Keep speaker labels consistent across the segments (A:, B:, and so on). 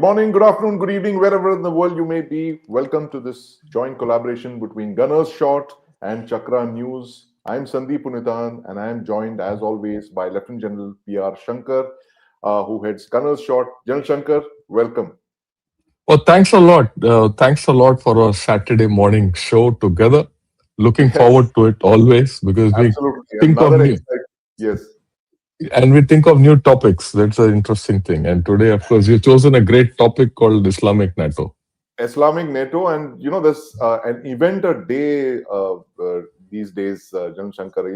A: morning, good afternoon, good evening, wherever in the world you may be. Welcome to this joint collaboration between Gunners Shot and Chakra News. I'm Sandeep Punitan, and I am joined, as always, by Lieutenant General P.R. Shankar, who heads Gunners Shot. General Shankar, welcome.
B: Oh, thanks a lot. Thanks a lot for our Saturday morning show together. Looking
A: Yes,
B: forward to it always because we
A: absolutely.
B: think of
A: Another
B: new
A: exciting. Yes.
B: and we think of new topics. That's an interesting thing. And today, of course, you've chosen a great topic called Islamic NATO.
A: Islamic NATO, and there's an event a day these days, Jan Shankar.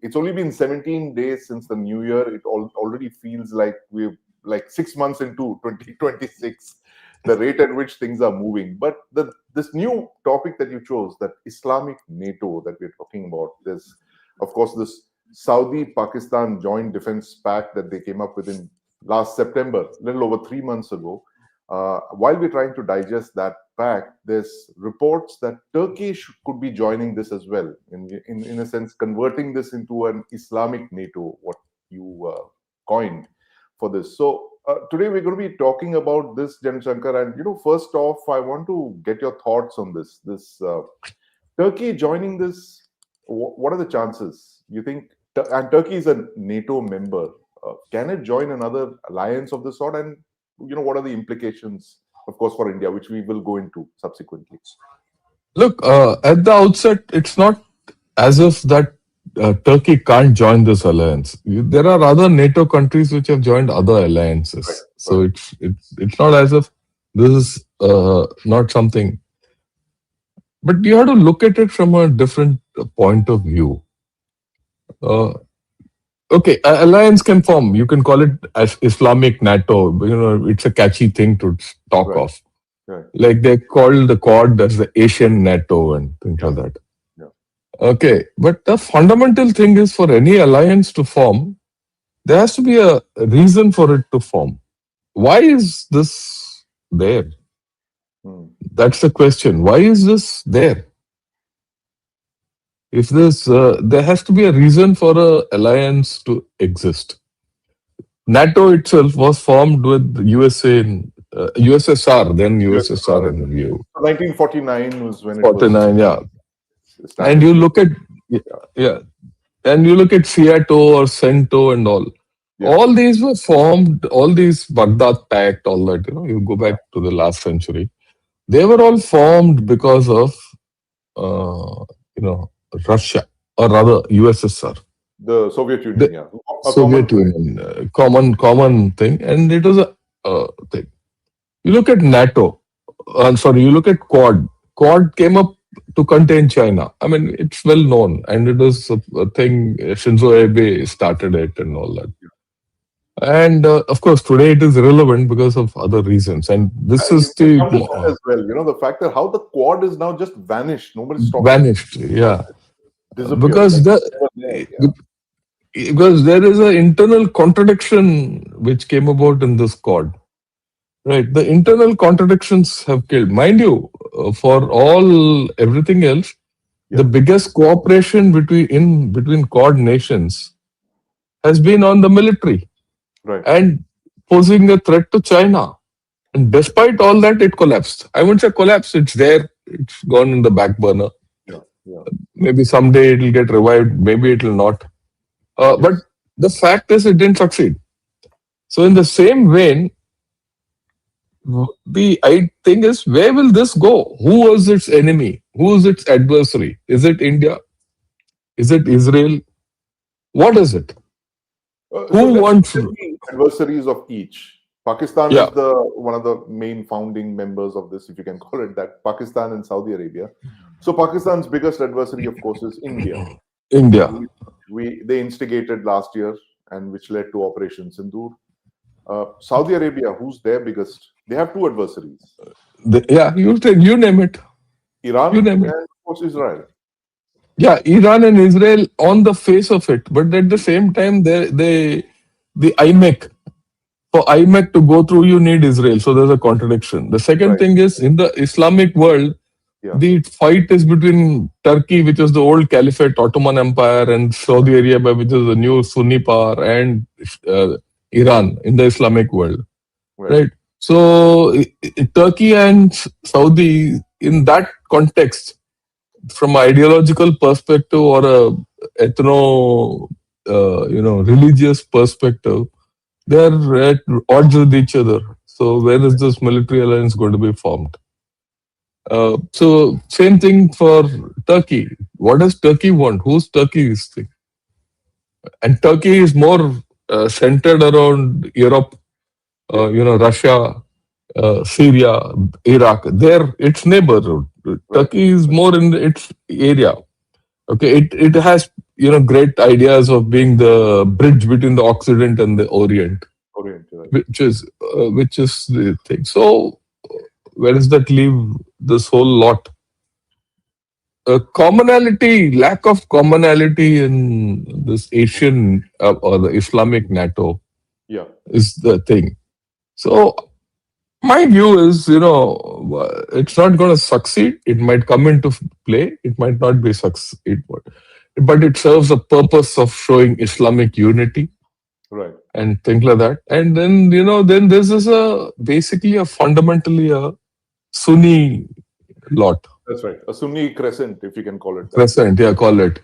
A: It's only been 17 days since the New Year. It already feels like we're like 6 months into 2026. The rate at which things are moving, but this new topic that you chose, that Islamic NATO that we're talking about, this, of course, this Saudi-Pakistan joint defense pact that they came up with in last September, a little over 3 months ago. While we're trying to digest that pact, there's reports that Turkey could be joining this as well, in a sense, converting this into an Islamic NATO, what you coined for this. So today we're going to be talking about this, Jan Shankar, and first off, I want to get your thoughts on this. This Turkey joining this, what are the chances? You think? And Turkey is a NATO member. Can it join another alliance of this sort? And what are the implications, of course, for India, which we will go into subsequently?
B: Look, at the outset, it's not as if that Turkey can't join this alliance. There are other NATO countries which have joined other alliances.
A: Right.
B: So it's not as if this is not something. But you have to look at it from a different point of view. Okay, alliance can form. You can call it as Islamic NATO. It's a catchy thing to talk
A: Right.
B: of.
A: Right.
B: Like they called the Quad as the Asian NATO and things like that.
A: Yeah.
B: Okay, but the fundamental thing is for any alliance to form, there has to be a reason for it to form. Why is this there? That's the question. Why is this there? If there has to be a reason for an alliance to exist. NATO itself was formed with USA in USSR, then USSR in view.
A: 1949 was when it
B: 49, yeah.
A: was
B: And you look at and you look at Seato or CENTO and all.
A: Yeah.
B: All these were formed. All these Baghdad Pact, all that. You go back to the last century. They were all formed because of Russia, or rather USSR.
A: The Soviet Union,
B: Soviet Union, common thing, and it was a thing. You look at NATO, you look at Quad. Quad came up to contain China. I mean, it's well known, and it was a thing. Shinzo Abe started it and all that. And of course, today it is relevant because of other reasons. And this is the
A: as well. The fact that how the Quad is now just vanished. Nobody's talking.
B: Vanished, yeah.
A: Disappeared.
B: Because there is an internal contradiction which came about in this Quad. Right, the internal contradictions have killed. Mind you, for everything else, the biggest cooperation between Quad nations has been on the military.
A: Right.
B: And posing a threat to China. And despite all that, it collapsed. I wouldn't say collapsed, it's there, it's gone in the back burner.
A: Yeah.
B: Maybe someday it will get revived, maybe it will not. But the fact is, it didn't succeed. So, in the same vein, the thing is, where will this go? Who was its enemy? Who is its adversary? Is it India? Is it Israel? What is it? Who wants
A: adversaries of each? Pakistan is one of the main founding members of this, if you can call it that. Pakistan and Saudi Arabia. So Pakistan's biggest adversary, of course, is India. They instigated last year, and which led to Operation Sindoor. Saudi Arabia, who's their biggest? They have two adversaries.
B: You name it.
A: Iran and of course Israel.
B: Yeah, Iran and Israel on the face of it, but at the same time, the IMEC, for IMEC to go through, you need Israel. So there's a contradiction. The second thing is, in the Islamic world, the fight is between Turkey, which is the old Caliphate Ottoman Empire, and Saudi Arabia, which is the new Sunni power, and Iran in the Islamic world. Right? So Turkey and Saudi, in that context, from an ideological perspective or a ethno, religious perspective, they are at odds with each other. So where is this military alliance going to be formed? So same thing for Turkey. What does Turkey want? Who's Turkey is thing? And Turkey is more centered around Europe,
A: Yeah,
B: Russia, Syria, Iraq. They're its neighborhood.
A: right.
B: Turkey is more in its area. Okay, it has great ideas of being the bridge between the Occident and the Orient,
A: Orient, right.
B: which is the thing. So where does that leave this whole lot? Commonality, lack of commonality in this Asian or the Islamic NATO
A: Yeah,
B: is the thing. So my view is, it's not going to succeed. It might come into play. It might not be succeed, but it serves a purpose of showing Islamic unity
A: right.
B: and things like that. And then, then this is basically a fundamentally a Sunni lot.
A: That's right. A Sunni crescent, if you can call it that.
B: Crescent, yeah, call it.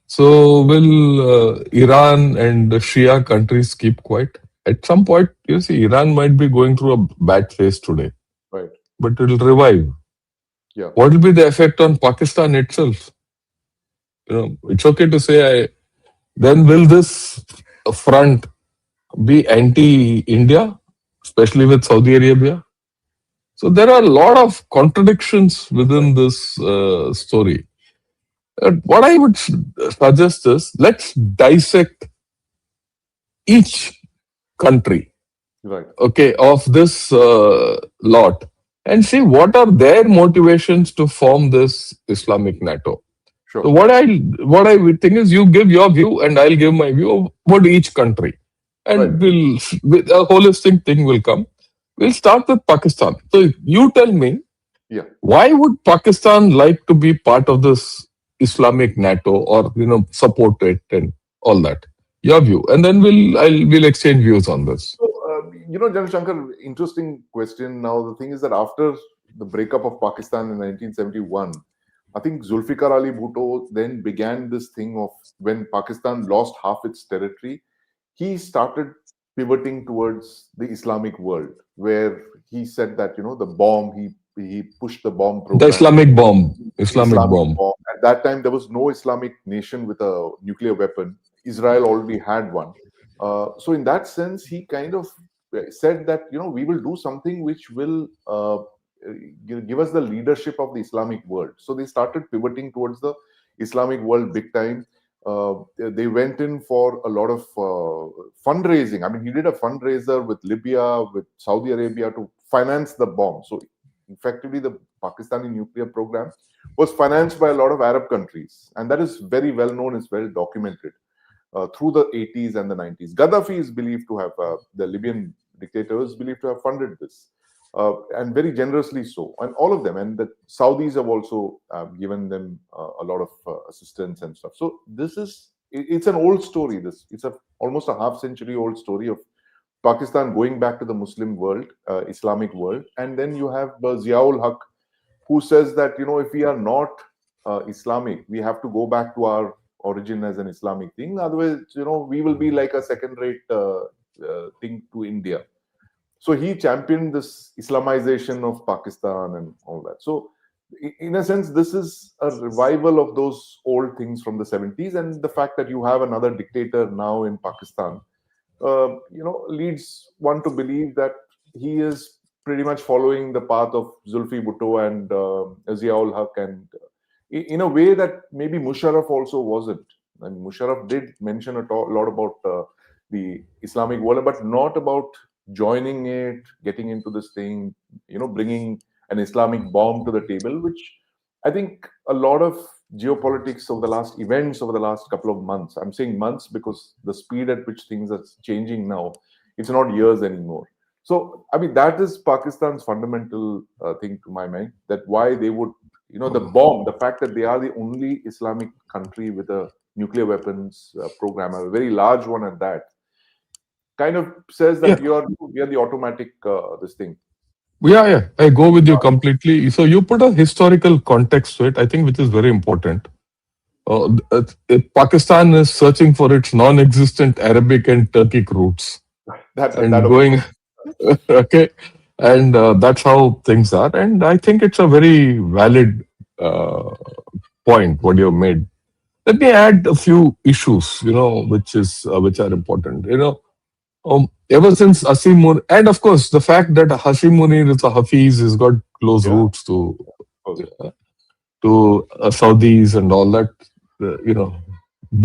B: So will Iran and the Shia countries keep quiet? At some point, you see, Iran might be going through a bad phase today,
A: Right.
B: but it will revive.
A: Yeah.
B: What will be the effect on Pakistan itself? It's okay to say, then will this front be anti-India, especially with Saudi Arabia? So there are a lot of contradictions
A: Right.
B: within this story. What I would suggest is let's dissect each country,
A: Right.
B: okay, of this lot and see what are their motivations to form this Islamic NATO. So
A: Sure.
B: what I would think is you give your view and I'll give my view about each country,
A: Right.
B: and a holistic thing will come. We'll start with Pakistan. So you tell me,
A: Yeah.
B: why would Pakistan like to be part of this Islamic NATO or support it and all that? Your view, and then we'll exchange views on this.
A: So, General Shankar, interesting question. Now, the thing is that after the breakup of Pakistan in 1971, I think Zulfikar Ali Bhutto then began this thing of when Pakistan lost half its territory, he started pivoting towards the Islamic world, where he said that the bomb he pushed the bomb
B: The
A: program,
B: Islamic
A: Islamic
B: bomb.
A: bomb. At that time, there was no Islamic nation with a nuclear weapon. Israel already had one. So, in that sense, he kind of said that we will do something which will give us the leadership of the Islamic world. So they started pivoting towards the Islamic world big time. They went in for a lot of fundraising. I mean, he did a fundraiser with Libya, with Saudi Arabia to finance the bomb. So effectively, the Pakistani nuclear program was financed by a lot of Arab countries, and that is very well known. Is well documented through the 80s and the 90s. Gaddafi is believed to have, the Libyan dictator is believed to have funded this, and very generously so. And all of them, and the Saudis have also given them a lot of assistance and stuff. So this is, it's an old story. It's almost a half century old story of Pakistan going back to the Muslim world, Islamic world. And then you have Ziaul Haq, who says that, if we are not Islamic, we have to go back to our origin as an Islamic thing. Otherwise, we will be like a second-rate thing to India. So he championed this Islamization of Pakistan and all that. So, in a sense, this is a revival of those old things from the 70s, and the fact that you have another dictator now in Pakistan, leads one to believe that he is pretty much following the path of Zulfi Bhutto and Ziaul Haq, and in a way that maybe Musharraf also wasn't. And Musharraf did mention a lot about the Islamic world, but not about joining it, getting into this thing, bringing an Islamic bomb to the table, which I think a lot of geopolitics of the last events over the last couple of months. I'm saying months because the speed at which things are changing now, it's not years anymore. So, I mean, that is Pakistan's fundamental thing to my mind, that why they would, the bomb, the fact that they are the only Islamic country with a nuclear weapons program, a very large one at that, kind of says
B: Yeah,
A: that you're the automatic this thing.
B: yeah. I go with you completely. So you put a historical context to it, I think, which is very important. Pakistan is searching for its non-existent Arabic and Turkic roots
A: That
B: and
A: of
B: going
A: course.
B: okay, and that's how things are. And I think it's a very valid uh, point what you have made. Let me add a few issues, which are important. Ever since Asim Munir, and of course the fact that Hasim Munir is a Hafiz, has got close
A: Yeah,
B: roots
A: of course.
B: Saudis and all that, you know,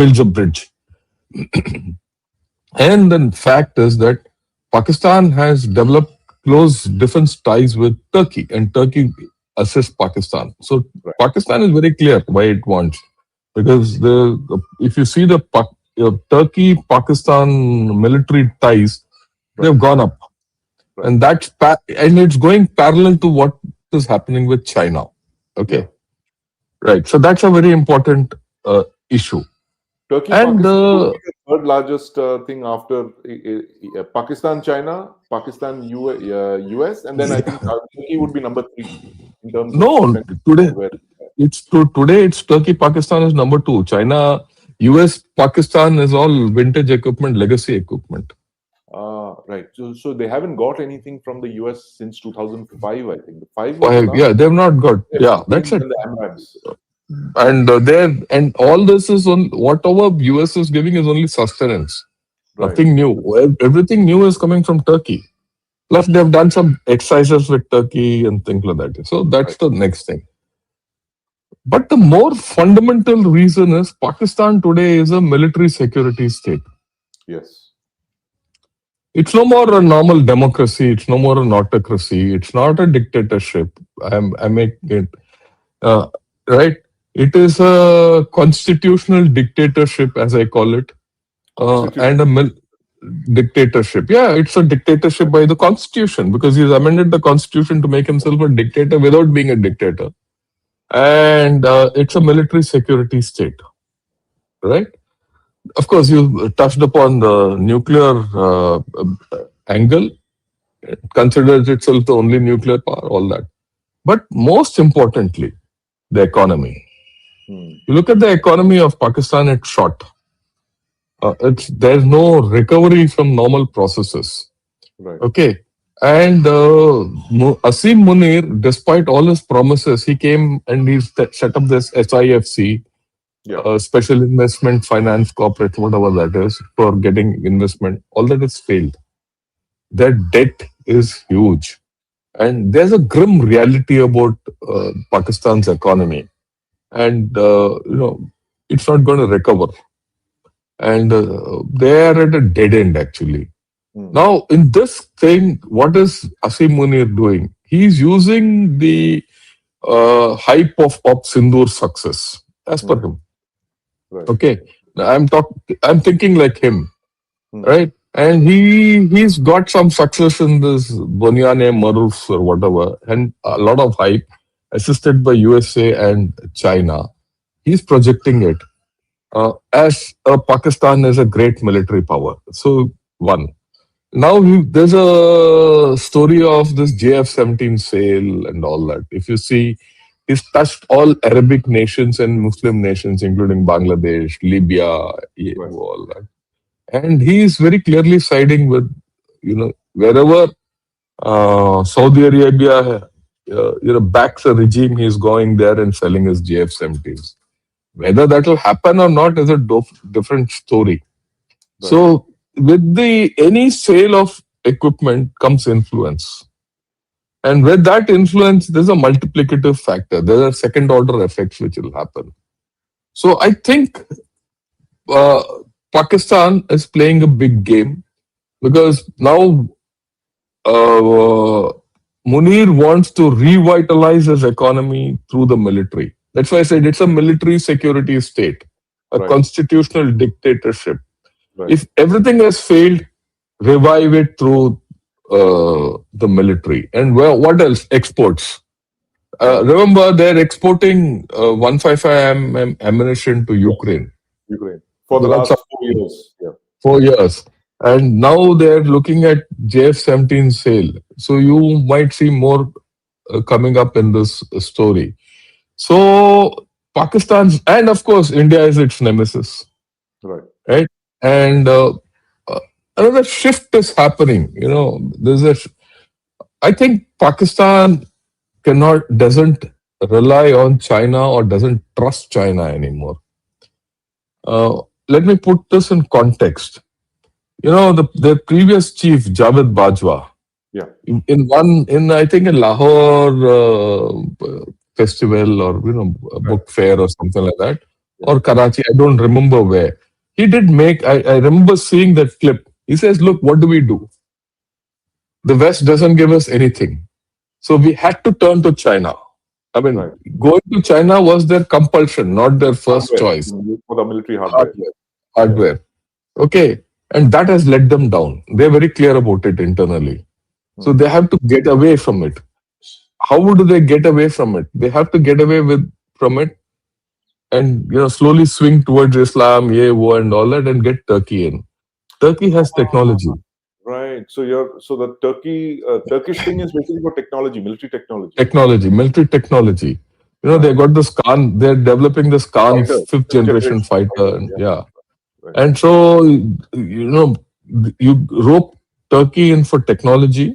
B: builds a bridge. And the fact is that Pakistan has developed close defense ties with Turkey, and Turkey assists Pakistan. So
A: Right.
B: Pakistan is very clear why it wants, because if you see the Turkey Pakistan military ties, they've
A: Right.
B: gone up,
A: Right.
B: and and it's going parallel to what is happening with China.
A: Yeah.
B: Okay, right. So that's a very important issue,
A: Turkey,
B: and
A: Pakistan would be the third largest thing after Pakistan, China, Pakistan, US, and then I think Turkey would be number three in terms of
B: no,
A: defense
B: today
A: hardware.
B: today it's Turkey, Pakistan is number two. China, US, Pakistan is all vintage equipment, legacy equipment.
A: Right. So they haven't got anything from the US since 2005, I think. The five was the
B: Why?
A: last.
B: Yeah, they've not got.
A: Yeah,
B: Yeah, that's
A: planes
B: it.
A: and the AMRAAMs.
B: And and all this is on whatever US is giving is only sustenance.
A: Right.
B: Nothing new. Everything new is coming from Turkey. Plus, they've done some exercises with Turkey and things like that. So that's
A: Right.
B: the next thing. But the more fundamental reason is Pakistan today is a military security state.
A: Yes.
B: It's no more a normal democracy. It's no more an autocracy. It's not a dictatorship. I make it uh, right. It is a constitutional dictatorship, as I call it,
A: Constitution.
B: and a dictatorship. Yeah, it's a dictatorship by the constitution because he's amended the constitution to make himself a dictator without being a dictator, and it's a military security state, right? Of course, you touched upon the nuclear angle. It considers itself the only nuclear power, all that. But most importantly, the economy.
A: Hmm.
B: You look at the economy of Pakistan, it's short. There's no recovery from normal processes.
A: Right.
B: Okay. And Asim Munir, despite all his promises, he came and he set up this SIFC,
A: Yeah.
B: Special Investment Finance Corporate, whatever that is, for getting investment. All that has failed. Their debt is huge. And there's a grim reality about Pakistan's economy. And, it's not going to recover. And they are at a dead end, actually.
A: Hmm.
B: Now, in this thing, what is Asim Munir doing? He's using the hype of Sindhur's success, as per him.
A: Right.
B: Okay, I'm thinking like him,
A: Hmm.
B: right? And he's got some success in this Bunyane Maruf or whatever, and a lot of hype, assisted by USA and China. He's projecting it as Pakistan is a great military power. So one. Now there's a story of this JF-17 sale and all that. If you see, he's touched all Arabic nations and Muslim nations, including Bangladesh, Libya,
A: Right.
B: all that. And he is very clearly siding with, wherever Saudi Arabia, backs a regime, he's going there and selling his JF-17s. Whether that will happen or not is a different story.
A: Right.
B: So with any sale of equipment comes influence. And with that influence, there's a multiplicative factor. There are second order effects which will happen. So I think Pakistan is playing a big game because now Munir wants to revitalize his economy through the military. That's why I said it's a military security state, a
A: Right.
B: constitutional dictatorship.
A: Right.
B: If everything has failed, revive it through the military. And what else? Exports. Remember, they're exporting 155 ammunition to Ukraine
A: Ukraine for the
B: That's
A: last 4 years. Yeah.
B: 4 years. and now they're looking at JF-17 sale. So you might see more coming up in this story. So Pakistan's, and of course India is its nemesis,
A: Right.
B: right? And uh, another shift is happening. There's I think Pakistan doesn't rely on China or doesn't trust China anymore. Let me put this in context. The previous chief Javed Bajwa,
A: Yeah.
B: in I think in Lahore festival, or a
A: Right.
B: book fair or something like that,
A: Yeah.
B: or Karachi, I don't remember where. He did make. I remember seeing that clip. He says, "Look, what do we do? The West doesn't give us anything, so we had to turn to China." I mean,
A: Right.
B: going to China was their compulsion, not their first
A: Hardware,
B: choice.
A: for the military hardware.
B: Hardware,
A: Yeah.
B: hardware. Okay, and that has let them down. They're very clear about it internally. So
A: Hmm.
B: they have to get away from it. How would they get away from it? They have to get away from it, and slowly swing towards Islam, yeah, war, and all that, and get Turkey in. Turkey has technology,
A: Right. So the Turkish thing is basically for technology, military technology.
B: military technology. They
A: Right.
B: got this Khan. They're developing this Khan
A: Fighter,
B: fifth
A: fifth
B: generation
A: generation
B: fighter,
A: fighter.
B: and
A: Yeah.
B: yeah.
A: Right.
B: And so you rope Turkey in for technology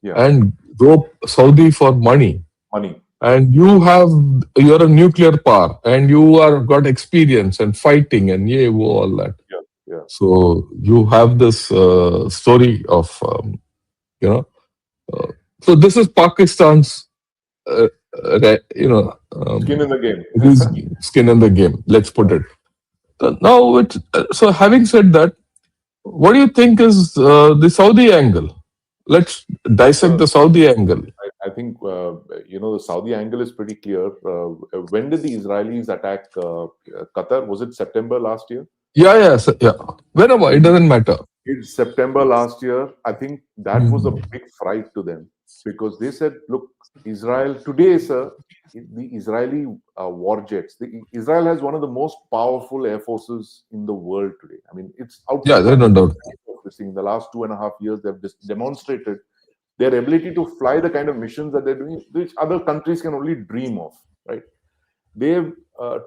A: Yeah.
B: and rope Saudi for money.
A: Money.
B: And you're a nuclear power, and you are got experience and fighting and yeah, all that.
A: Yeah. Yeah.
B: So you have this story of you know. Uh, so this is Pakistan's uh,
A: Skin in the game.
B: his skin in the game. Let's put
A: Right.
B: it. So having said that, what do you think is the Saudi angle? Let's dissect
A: Uh,
B: the Saudi angle.
A: I think the Saudi angle is pretty clear. When did the Israelis attack Qatar? Was it September last year?
B: Yeah, yeah, yeah. Whenever, it doesn't matter.
A: In September last year, I think that was a
B: Mhm.
A: big fright to them because they said, "Look, Israel today, sir, the Israeli war jets. Israel has one of the most powerful air forces in the world today. I mean, it's
B: Yeah, there's no
A: outstanding.
B: doubt.
A: This thing. In the last 2.5 years, they've just demonstrated their ability to fly the kind of missions that they're doing, which other countries can only dream of. Right? They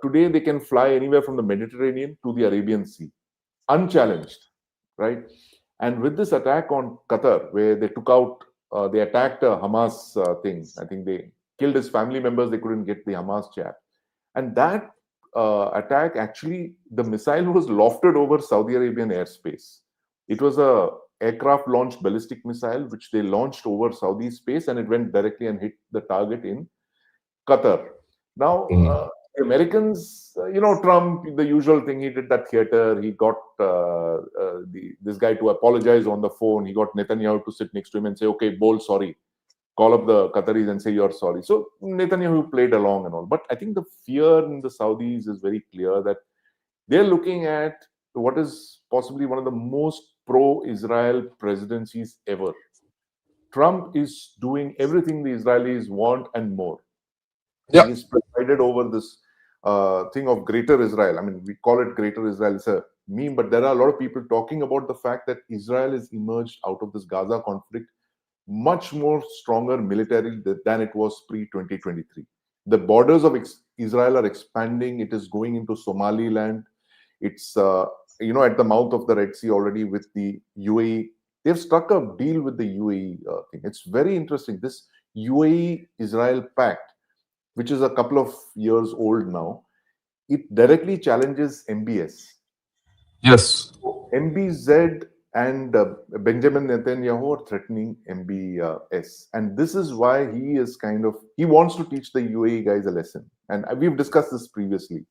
A: today they can fly anywhere from the Mediterranean to the Arabian Sea, unchallenged, right? And with this attack on Qatar, where they attacked a Hamas thing. I think they killed his family members. They couldn't get the Hamas chap, and that attack actually, the missile was lofted over Saudi Arabian airspace. It was a aircraft launched ballistic missile which they launched over Saudi space, and it went directly and hit the target in Qatar. Now,
B: Mm.
A: the Americans, Trump, the usual thing, he did that theater. He got this guy to apologize on the phone. He got Netanyahu to sit next to him and say, okay, bold sorry. Call up the Qataris and say you're sorry. So Netanyahu played along and all. But I think the fear in the Saudis is very clear that they're looking at what is possibly one of the most pro-Israel presidencies ever. Trump is doing everything the Israelis want and more.
B: Yeah,
A: He's presided over this thing of Greater Israel. I mean, we call it Greater Israel. It's a meme, but there are a lot of people talking about the fact that Israel has emerged out of this Gaza conflict much more stronger militarily than it was pre 2023. The borders of Israel are expanding. It is going into Somaliland. It's at the mouth of the Red Sea already with the UAE. They've struck a deal with the UAE thing. It's very interesting. This UAE Israel pact, which is a couple of years old now, it directly challenges MBS.
B: yes.
A: MBZ and Benjamin Netanyahu are threatening MBS, and this is why he wants to teach the UAE guys a lesson. And we've discussed this previously.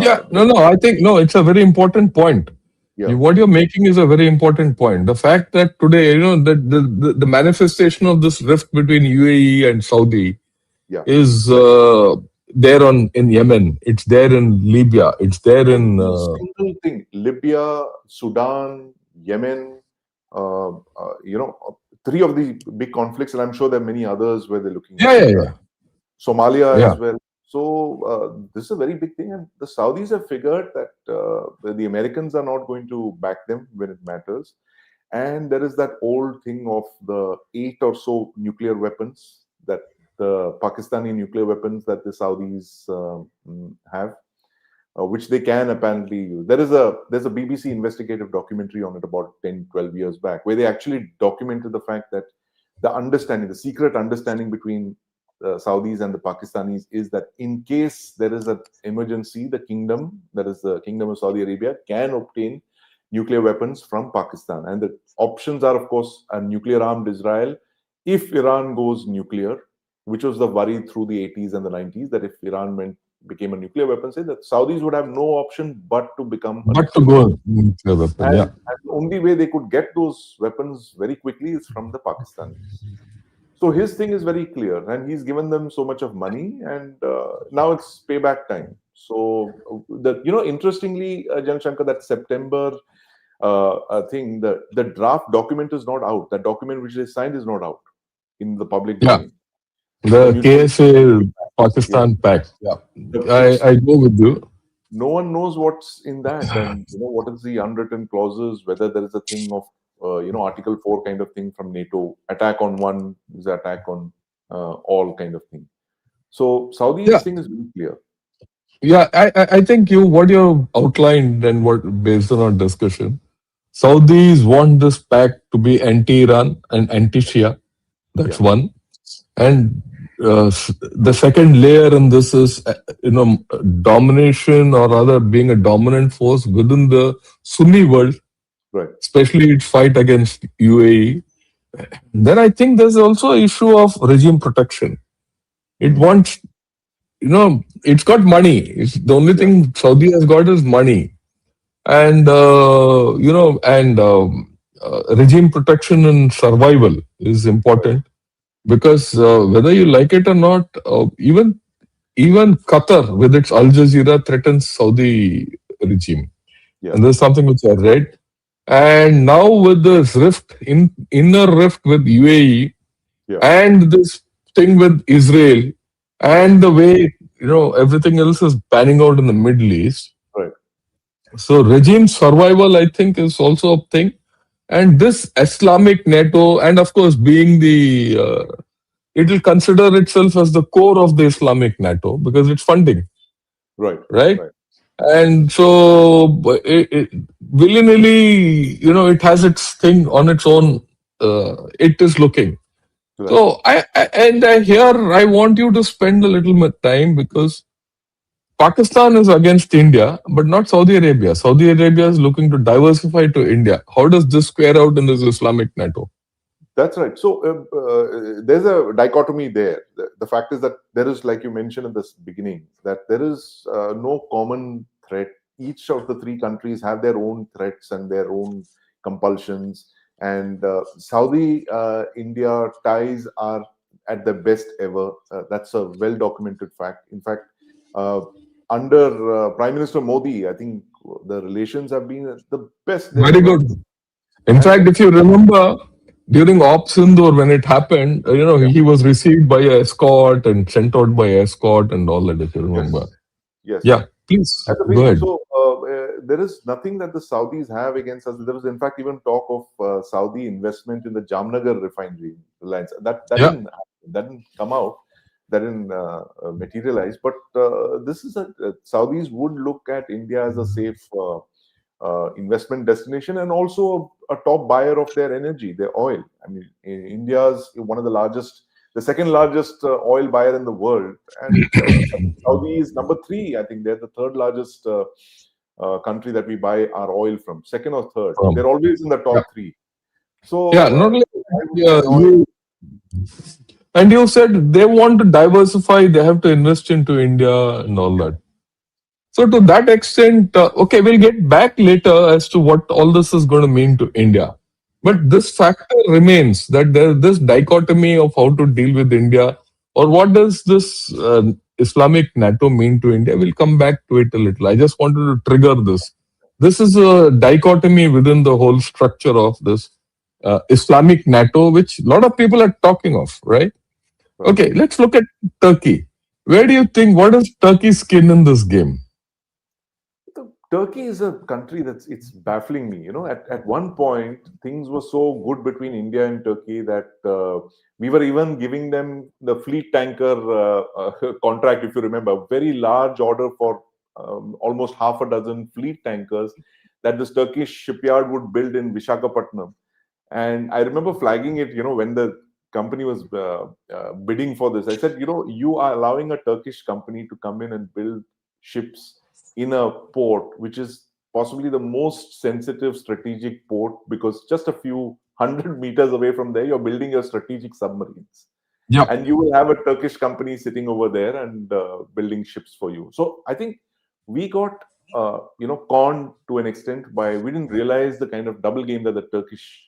B: Yeah,
A: That
B: no, I think, no, it's a very important point.
A: yeah,
B: What you're making is a very important point. The fact that today, that the manifestation of this rift between UAE and Saudi
A: yeah.
B: is there in Yemen, it's there in Libya, it's there in
A: Every single thing: Libya, Sudan, Yemen. Uh, three of the big conflicts, and I'm sure there are many others where they're looking
B: yeah,
A: at
B: yeah, yeah,
A: Somalia
B: yeah.
A: as well. So this is a very big thing, and the Saudis have figured that the Americans are not going to back them when it matters. And there is that old thing of the 8 or so nuclear weapons that the Pakistani nuclear weapons that the Saudis have, which they can apparently use. There's a BBC investigative documentary on it about 10, 12 years back, where they actually documented the fact that the secret understanding between the Saudis and the Pakistanis is that in case there is an emergency, the kingdom, that is the Kingdom of Saudi Arabia, can obtain nuclear weapons from Pakistan. And the options are, of course, a nuclear armed Israel if Iran goes nuclear, which was the worry through the 80s and the 90s, that if became a nuclear weapon, say that Saudis would have no option but to become a
B: But to
A: nuclear weapon.
B: go nuclear weapon, yeah.
A: And the only way they could get those weapons very quickly is from the Pakistanis. So his thing is very clear, and he's given them so much of money, and now it's payback time. So interestingly, Jan Shankar, that September thing, the draft document is not out. The document which they signed is not out in the public
B: Yeah.
A: domain.
B: The
A: mutual
B: KSA Pakistan Pact. Yeah. I go with you.
A: No one knows what's in that, and what is the unwritten clauses, whether there is a thing of Article 4 kind of thing from NATO, attack on one is attack on all kind of thing. So Saudi's
B: Yeah.
A: thing is very clear.
B: Yeah, I think what you outlined and what based on our discussion, Saudis want this pact to be anti-Iran and anti-Shia. That's one. And the second layer in this is, domination, or rather being a dominant force within the Sunni world,
A: Right.
B: Especially its fight against UAE. Then I think there's also an issue of regime protection. It wants, it's got money. It's the only thing Saudi has got is money, and regime protection and survival is important. Because whether you like it or not, even Qatar with its Al Jazeera threatens Saudi regime.
A: Yeah.
B: And there's something which I read. And now with this inner rift with UAE, and this thing with Israel, and the way everything else is panning out in the Middle East.
A: Right.
B: So regime survival, I think, is also a thing. And this Islamic NATO, and of course, being it will consider itself as the core of the Islamic NATO because it's funding. Right. And so, willy-nilly, it has its thing on its own. It is looking. Right. So, I want you to spend a little bit time, because Pakistan is against India, but not Saudi Arabia. Saudi Arabia is looking to diversify to India. How does this square out in this Islamic NATO?
A: That's right. So there's a dichotomy there. The fact is that there is, like you mentioned in the beginning, that there is no common threat. Each of the three countries have their own threats and their own compulsions. And Saudi-India ties are at the best ever. That's a well-documented fact. In fact, under Prime Minister Modi, I think the relations have been the best.
B: Very good. In fact, if you remember, during Op Sindoor, when it happened, he was received by an escort and sent out by an escort and all that, if you remember.
A: Yes.
B: Yeah, please. Go ahead.
A: So there is nothing that the Saudis have against us. There was, in fact, even talk of Saudi investment in the Jamnagar refinery lines. That didn't come out. That didn't materialize. But this is Saudis would look at India as a safe investment destination, and also a top buyer of their energy, their oil. I mean, India's one of the second largest oil buyer in the world, and Saudi is number 3. I think they're the third largest country that we buy our oil from, second or third. They're always in the top 3. So
B: not only and you said they want to diversify, they have to invest into India and all that. So to that extent, okay, we'll get back later as to what all this is going to mean to India. But this factor remains, that there's this dichotomy of how to deal with India, or what does this Islamic NATO mean to India. We'll come back to it a little. I just wanted to trigger this. This is a dichotomy within the whole structure of this Islamic NATO, which a lot of people are talking of, right? Okay, let's look at Turkey. Where do you think, what is Turkey's skin in this game?
A: Turkey is a country that's it's baffling me. You know, at one point things were so good between India and Turkey that we were even giving them the fleet tanker contract, if you remember, a very large order for almost half a dozen fleet tankers that this Turkish shipyard would build in Visakhapatnam. And I remember flagging it, when the company was bidding for this. I said, you are allowing a Turkish company to come in and build ships in a port, which is possibly the most sensitive strategic port, because just a few hundred meters away from there, you're building your strategic submarines.
B: Yeah.
A: And you will have a Turkish company sitting over there and building ships for you. So I think we got conned to an extent by we didn't realize the kind of double game that the Turkish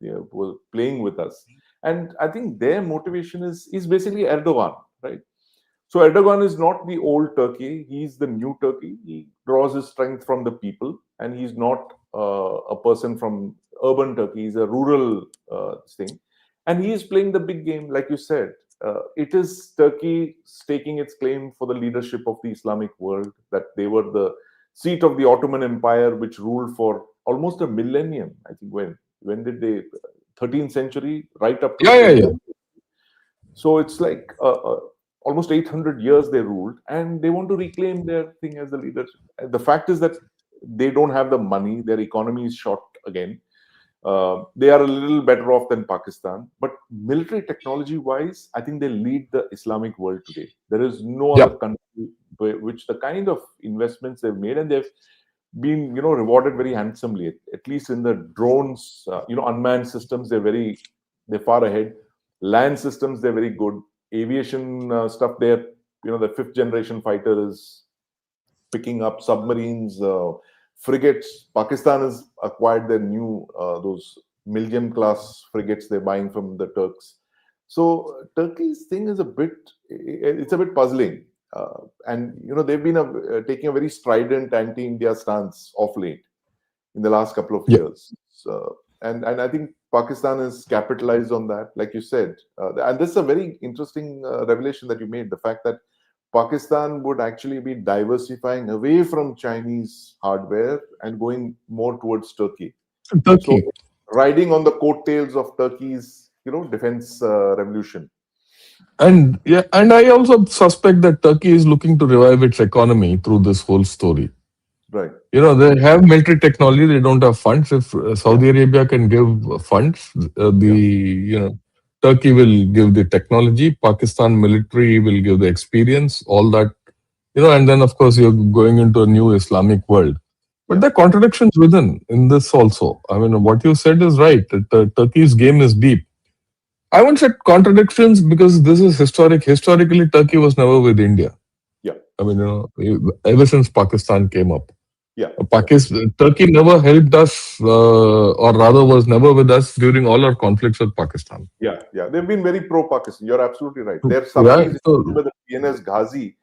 A: were playing with us. And I think their motivation is basically Erdogan, right? So Erdogan is not the old Turkey; he's the new Turkey. He draws his strength from the people, and he's not a person from urban Turkey. He's a rural thing, and he is playing the big game, like you said. It is Turkey staking its claim for the leadership of the Islamic world, that they were the seat of the Ottoman Empire, which ruled for almost a millennium. I think when did they? 13th century, right up to the
B: Yeah, yeah, yeah.
A: 20th. So it's like almost 800 years they ruled, and they want to reclaim their thing as the leadership. The fact is that they don't have the money; their economy is short again. They are a little better off than Pakistan, but military technology wise, I think they lead the Islamic world today. There is no other
B: Yeah.
A: country which the kind of investments they've made, and they've been rewarded very handsomely. At least in the drones, unmanned systems, they're far ahead. Land systems, they're very good. Aviation stuff, they're the fifth generation fighter is picking up submarines, frigates. Pakistan has acquired their new those Millennium class frigates they're buying from the Turks. So Turkey's thing is it's a bit puzzling, and they've been taking a very strident anti-India stance of late in the last couple of
B: Yeah.
A: years. So, and I think Pakistan has capitalized on that, like you said. And this is a very interesting revelation that you made: the fact that Pakistan would actually be diversifying away from Chinese hardware and going more towards Turkey. So
B: Turkey.
A: riding on the coattails of Turkey's, defense revolution.
B: And yeah, and I also suspect that Turkey is looking to revive its economy through this whole story.
A: Right.
B: They have military technology, they don't have funds. If
A: Yeah.
B: Saudi Arabia can give funds, Turkey will give the technology, Pakistan military will give the experience, all that, and then of course you're going into a new Islamic world. But
A: Yeah.
B: there are contradictions within in this also. I mean, what you said is right. Turkey's game is deep. I won't say contradictions because this is historic. Historically, Turkey was never with India.
A: Yeah.
B: I mean, ever since Pakistan came up.
A: Yeah.
B: Pakistan, Turkey never helped us, or rather was never with us during all our conflicts with Pakistan.
A: Yeah. Yeah. They've been very pro-Pakistan. You're absolutely right. Their
B: Yeah,
A: submarines, if you
B: so,
A: remember the PNS Ghazi,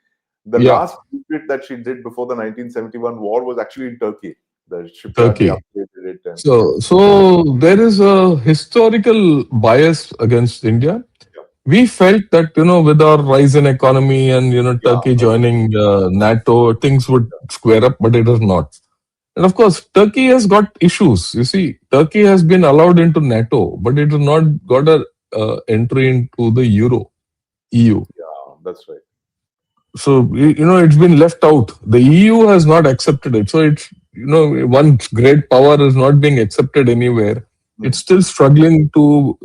A: the
B: yeah,
A: last trip that she did before the 1971 war was actually in Turkey. The shipyard, they
B: Turkey.
A: upgraded it. And
B: So there is a historical bias against India.
A: yeah.
B: We felt that with our rise in economy and
A: Yeah.
B: Turkey joining NATO, things would square up, but it is not. And of course, Turkey has got issues. You see, Turkey has been allowed into NATO, but it has not got a entry into the EU.
A: Yeah. That's right.
B: So it's been left out. The EU has not accepted it. So it's one great power is not being accepted anywhere. It's still struggling to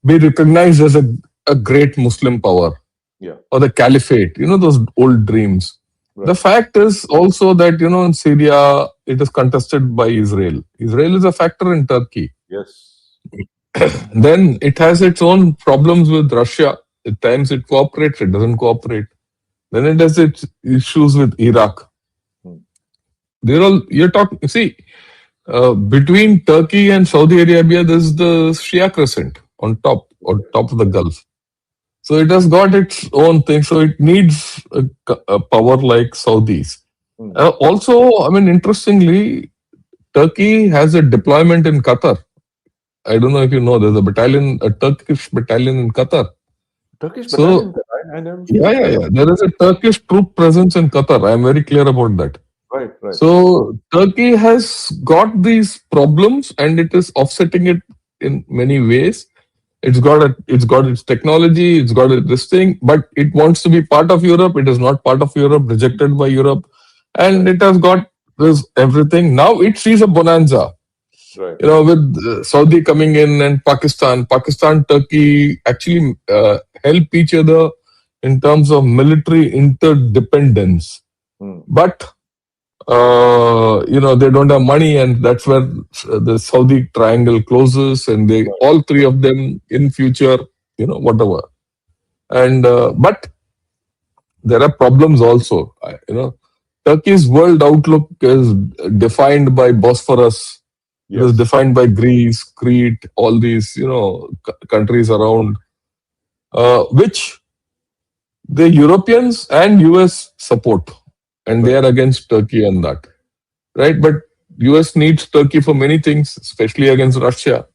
B: be recognized as a great Muslim power.
A: Yeah.
B: Or the caliphate. Those old dreams.
A: Right.
B: The fact is also that in Syria it is contested by Israel. Israel is a factor in Turkey.
A: Yes.
B: Then it has its own problems with Russia. At times it cooperates, it doesn't cooperate. Then it has its issues with Iraq. They're all you're talking. See, between Turkey and Saudi Arabia, there's the Shia crescent on top of the Gulf. So it has got its own thing. So it needs a power like Saudis. Also, I mean, interestingly, Turkey has a deployment in Qatar. I don't know if you know, there's a Turkish battalion in Qatar.
A: Turkish battalion, and I'm
B: Yeah,
A: sure.
B: yeah, yeah. There is a Turkish troop presence in Qatar. I am very clear about that.
A: Right, right,
B: So Turkey has got these problems and it is offsetting it in many ways. It's got its technology, it's got this thing, but it wants to be part of Europe. It is not part of Europe, rejected by Europe, and
A: right,
B: it has got this everything. Now it sees a bonanza,
A: right,
B: with Saudi coming in and Pakistan, Turkey actually help each other in terms of military interdependence.
A: hmm,
B: But they don't have money, and that's where the Saudi triangle closes, and they
A: right,
B: all three of them in future, whatever. And but there are problems also. Turkey's world outlook is defined by Bosphorus. It is
A: yes,
B: defined by Greece, Crete, all these countries around, which the Europeans and US support, and they
A: right,
B: are against Turkey on that, right? But US needs Turkey for many things, especially against Russia.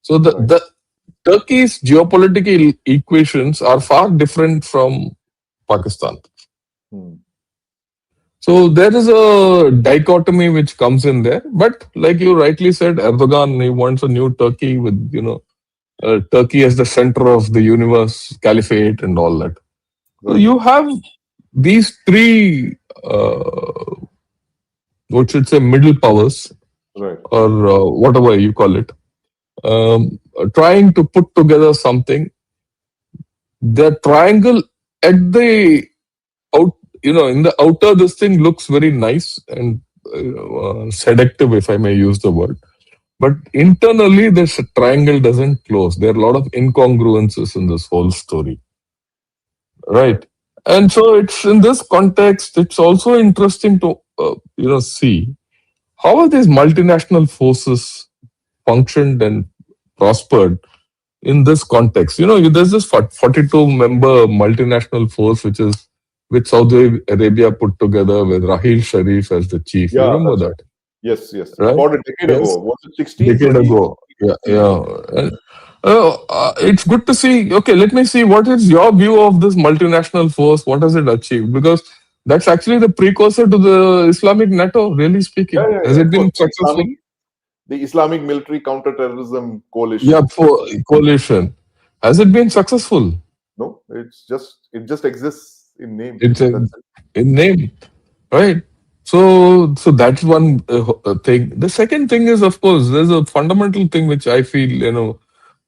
B: So
A: right,
B: the Turkey's geopolitical equations are far different from Pakistan.
A: hmm,
B: So there is a dichotomy which comes in there. But like you rightly said, Erdogan, he wants a new Turkey with Turkey as the center of the universe, caliphate, and all that. So
A: right,
B: you have these three, uh, what should say, middle powers,
A: right,
B: or whatever you call it, trying to put together something. The triangle at the out, in the outer, this thing looks very nice and seductive, if I may use the word. But internally, this triangle doesn't close. There are a lot of incongruences in this whole story,
A: right,
B: right? And so, it's in this context. It's also interesting to see how are these multinational forces functioned and prospered in this context. There's this 42-member multinational force which Saudi Arabia put together with Rahil Sharif as the chief. You
A: yeah,
B: remember
A: that's right.
B: that,
A: Yes, yes.
B: right?
A: About a decade ago,
B: Yes,
A: was it 16? So
B: decade ago. Yeah,
A: he,
B: yeah. And, it's good to see. Okay, let me see. What is your view of this multinational force? What has it achieved? Because that's actually the precursor to the Islamic NATO. Really
A: yeah,
B: speaking,
A: yeah,
B: has
A: yeah.
B: it
A: Of course,
B: been successful?
A: The Islamic Military Counterterrorism
B: Yeah,
A: Coalition.
B: for coalition. Has it been successful?
A: No, it just exists in name.
B: It's a
A: That's it.
B: in name, right? So that's one thing. The second thing is, of course, there's a fundamental thing which I feel,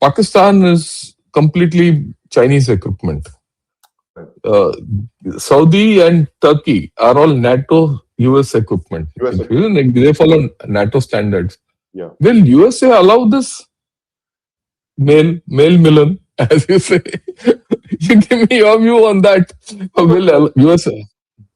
B: Pakistan is completely Chinese equipment.
A: Right.
B: Uh, Saudi and Turkey are all NATO US equipment.
A: US
B: If you
A: equipment.
B: like, they follow NATO standards.
A: Yeah.
B: Will USA allow this male Milan, as you say? You give me your view on that.
A: No, but
B: Will USA?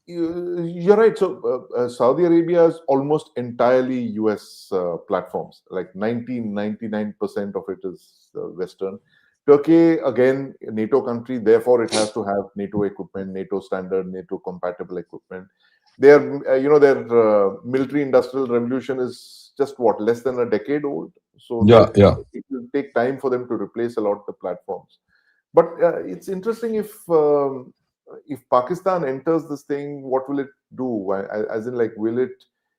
A: you're right. So Saudi Arabia is almost entirely US platforms. Like 99% of it is Western. Turkey, again, a NATO country, therefore it has to have NATO equipment, NATO standard, NATO compatible equipment. Their military industrial revolution is just what, less than a decade old. So
B: Yeah, yeah.
A: it will take time for them to replace a lot of the platforms. But it's interesting if Pakistan enters this thing, what will it do? As in, like, will it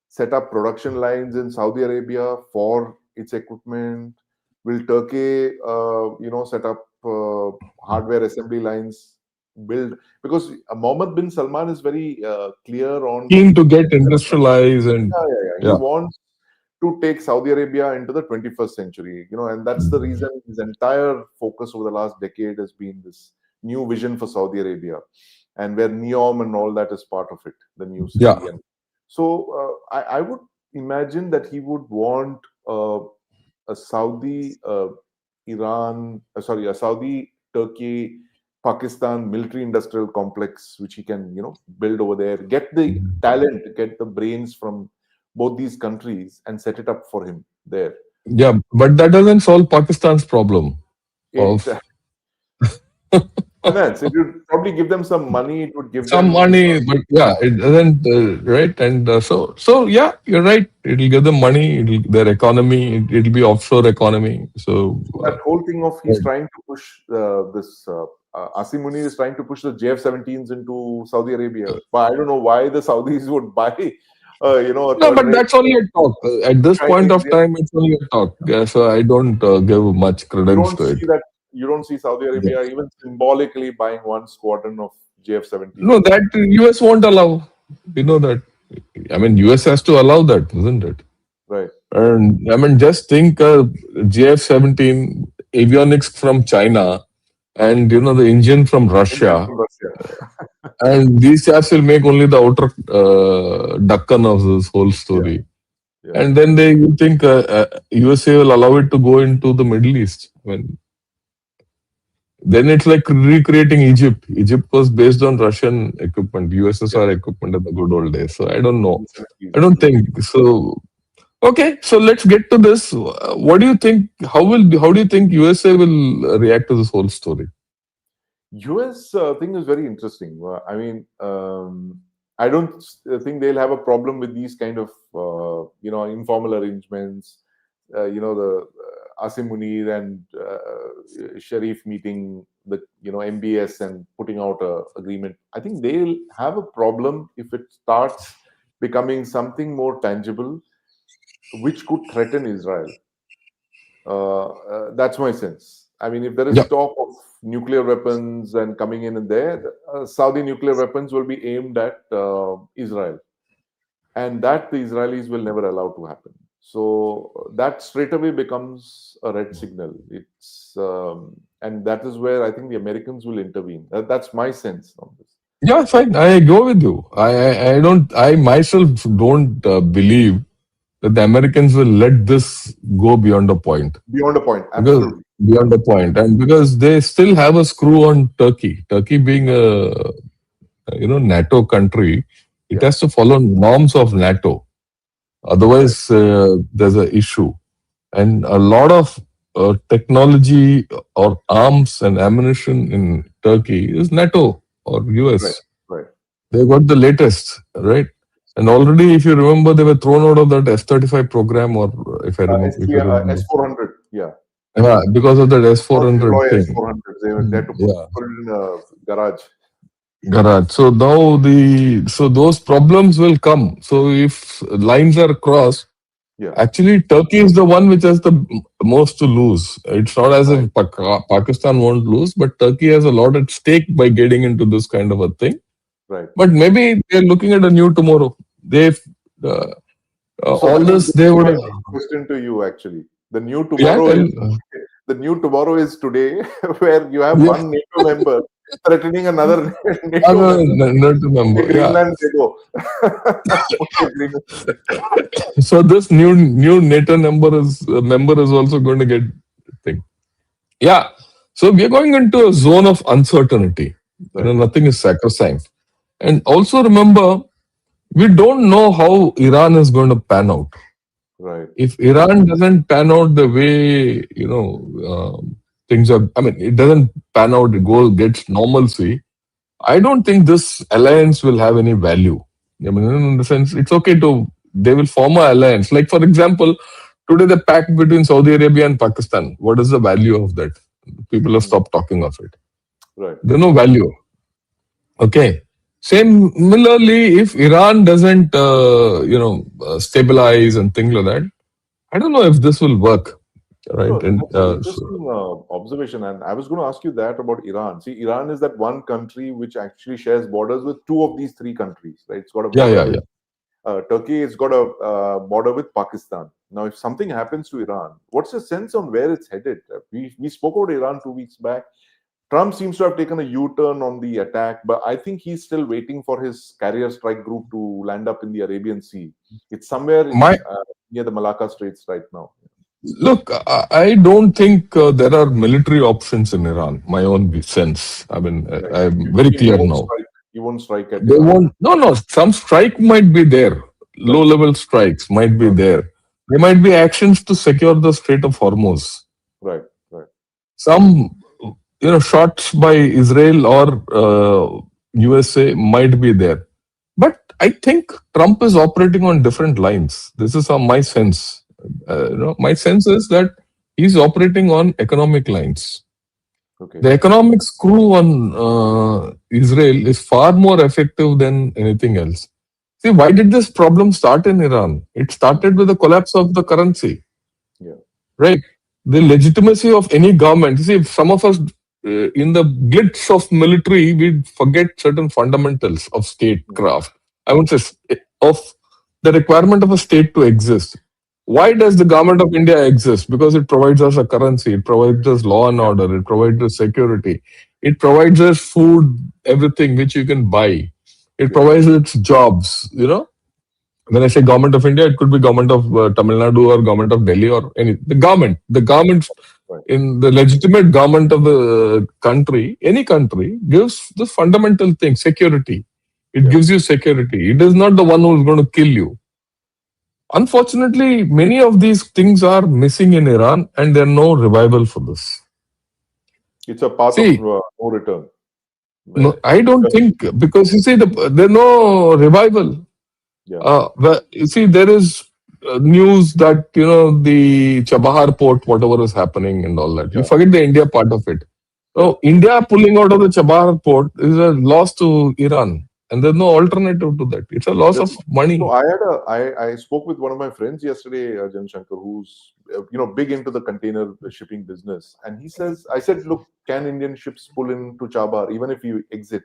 A: set up production lines in Saudi Arabia for its equipment? Will Turkey, set up hardware assembly lines? Build, because Mohammed bin Salman is very clear on
B: Keen to
A: the
B: get industrialized and
A: yeah, yeah, yeah. He
B: yeah.
A: wants to take Saudi Arabia into the 21st century, and that's the reason his entire focus over the last decade has been this new vision for Saudi Arabia, and where Neom and all that is part of it, the new
B: Yeah.
A: city. And so I would imagine that he would want a Saudi a Saudi Turkey Pakistan military industrial complex, which he can, build over there, get the talent, get the brains from both these countries and set it up for him there.
B: Yeah, but that doesn't solve Pakistan's problem
A: It
B: of
A: finance, it would probably give them some money, it would give
B: some
A: them
B: money, but yeah, it doesn't, right? And so yeah, you're right. It'll give them money, their economy, it'll be offshore economy. So,
A: that whole thing of he's
B: right.
A: trying to push this Asim Munir is trying to push the JF-17s into Saudi Arabia, but I don't know why the Saudis would buy, a
B: No, but
A: third-rate
B: that's only a talk. At this point
A: Chinese.
B: of time, it's only a talk. Yeah, so I don't give much
A: You
B: credence
A: don't
B: to it.
A: see that. You don't see Saudi
B: Yeah.
A: Arabia even symbolically buying one squadron of
B: No,
A: JF-17s.
B: that US won't allow. We know that. I mean, US has to allow that, isn't it?
A: Right.
B: And I mean, just think JF-17 avionics from China and the engine from
A: Engine
B: Russia,
A: from Russia.
B: and these chaps will make only the outer Dakkan of this whole
A: Yeah.
B: story.
A: Yeah.
B: And then you think USA will allow it to go into the Middle East. I mean, then it's like recreating Egypt. Egypt was based on Russian equipment,
A: Yeah.
B: USSR equipment in the good old days. So I don't know. I don't
A: True.
B: think so. Okay, so let's get to this. What do you think? How do you think USA will react to this whole story?
A: US thing is very interesting. I mean, I don't think they'll have a problem with these kind of informal arrangements. The Asim Munir and Sharif meeting the MBS and putting out a agreement. I think they'll have a problem if it starts becoming something more tangible, which could threaten Israel. That's my sense. I mean, if there is
B: Yeah,
A: talk of nuclear weapons and coming in and there, Saudi nuclear weapons will be aimed at Israel, and that the Israelis will never allow to happen. So that straight away becomes a red signal. And that is where I think the Americans will intervene. That's my sense on this.
B: yeah, fine. I go with you. I don't. I myself don't believe that the Americans will let this go beyond a point.
A: Beyond a point,
B: Because
A: absolutely.
B: beyond the point, and because they still have a screw on Turkey. Turkey being a NATO country, it
A: Yeah,
B: has to follow norms of NATO.
A: right,
B: Otherwise, there's an issue. And a lot of technology or arms and ammunition in Turkey is NATO or
A: right,
B: US.
A: right.
B: They got the latest, right? And already, if you remember, they were thrown out of that F-35 program, or if I remember, if you remember,
A: S-400, yeah.
B: yeah, because of that
A: Not
B: S-400
A: deploy
B: thing.
A: S-400. They had to
B: Yeah,
A: put it in a garage.
B: garage. So now those problems will come. So if lines are crossed,
A: Yeah,
B: actually Turkey is the one which has the most to lose. It's not as
A: right,
B: if Pakistan won't lose, but Turkey has a lot at stake by getting into this kind of a thing.
A: right.
B: But maybe they're looking at a new tomorrow. They've uh,
A: So
B: all
A: that was
B: this
A: going
B: they
A: to be
B: would
A: my
B: have.
A: next question to you, actually.
B: Yeah,
A: The new tomorrow is today, where you have
B: yeah.
A: one NATO member threatening another NATO
B: Other
A: member.
B: not
A: Okay,
B: remember. Yeah.
A: Greenland, they go. Okay, Greenland.
B: So this new NATO member is also going to get thing. Yeah. So we are going into a zone of uncertainty.
A: Right,
B: Nothing is sacrosanct. And also remember, we don't know how Iran is going to pan out.
A: right,
B: If Iran doesn't pan out the way things are, I mean, it doesn't pan out, gets normalcy. I don't think this alliance will have any value. I mean, in the sense, it's okay they will form an alliance. Like, for example, today the pact between Saudi Arabia and Pakistan. What is the value of that? People have stopped talking of it.
A: right.
B: There's no value. Okay. Similarly, if Iran doesn't, stabilize and things like that, I don't know if this will work. Right.
A: No,
B: And
A: that's an interesting observation. And I was going to ask you that about Iran. See, Iran is that one country which actually shares borders with two of these three countries, right? It's got a
B: yeah,
A: border
B: yeah,
A: with
B: yeah.
A: Turkey, it's got a border with Pakistan. Now, if something happens to Iran, what's your sense on where it's headed? We spoke about Iran 2 weeks back. Trump seems to have taken a U-turn on the attack, but I think he's still waiting for his carrier strike group to land up in the Arabian Sea. It's somewhere
B: My
A: near the Malacca Straits right now.
B: Look, I don't think there are military options in Iran. My own sense. I mean,
A: Right.
B: I'm
A: You
B: very
A: think
B: clear now.
A: he won't strike at
B: They
A: Iran?
B: won't. No, no. Some strike might be there.
A: Right.
B: Low-level strikes might be
A: Okay.
B: there. There might be actions to secure the Strait of Hormuz.
A: Right. Right.
B: Some, shots by Israel or USA might be there. But I think Trump is operating on different lines. This is my sense. My sense is that he's operating on economic lines.
A: Okay.
B: The economic screw on Israel is far more effective than anything else. See, why did this problem start in Iran? It started with the collapse of the currency,
A: Yeah.
B: right? The legitimacy of any government. See, some of us, in the glitz of military, we forget certain fundamentals of statecraft. I would say of the requirement of a state to exist. Why does the government of India exist? Because it provides us a currency, it provides us law and
A: Yeah.
B: order, it provides us security, it provides us food, everything which you can buy. It
A: Yeah.
B: provides us jobs. When I say government of India, it could be government of Tamil Nadu or government of Delhi or any the government
A: Right.
B: in the legitimate government of the country, any country gives the fundamental thing, security. It
A: Yeah.
B: gives you security. It is not the one who is going to kill you. Unfortunately, many of these things are missing in Iran, and there are no revival for this.
A: It's a path of
B: See,
A: no return.
B: no,
A: Where
B: I don't think because you see there no revival.
A: yeah.
B: You see, there is news that the Chabahar port, whatever is happening and all that. You
A: Yeah.
B: forget the India part of it.
A: Yeah.
B: So India pulling out of the Chabahar port is a loss to Iran, and there's no alternative to that. It's a loss of
A: So
B: money.
A: I spoke with one of my friends yesterday, Jan Shankar, who's big into the container shipping business, and he says, I said, look, can Indian ships pull into Chabar even if you exit?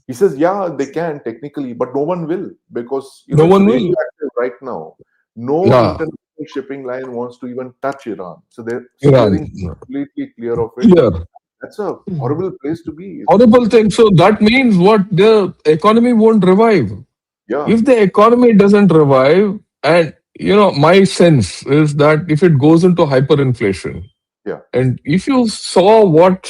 A: He says, yeah, they can technically, but no one will because
B: No
A: it's
B: one will.
A: radioactive right now. No
B: Yeah,
A: international shipping line wants to even touch Iran, so they're
B: Iran.
A: steering completely clear of it.
B: Clear.
A: That's a horrible place to be.
B: Horrible thing. So that means what? The economy won't revive.
A: Yeah,
B: If the economy doesn't revive, and my sense is that if it goes into hyperinflation,
A: yeah,
B: and if you saw what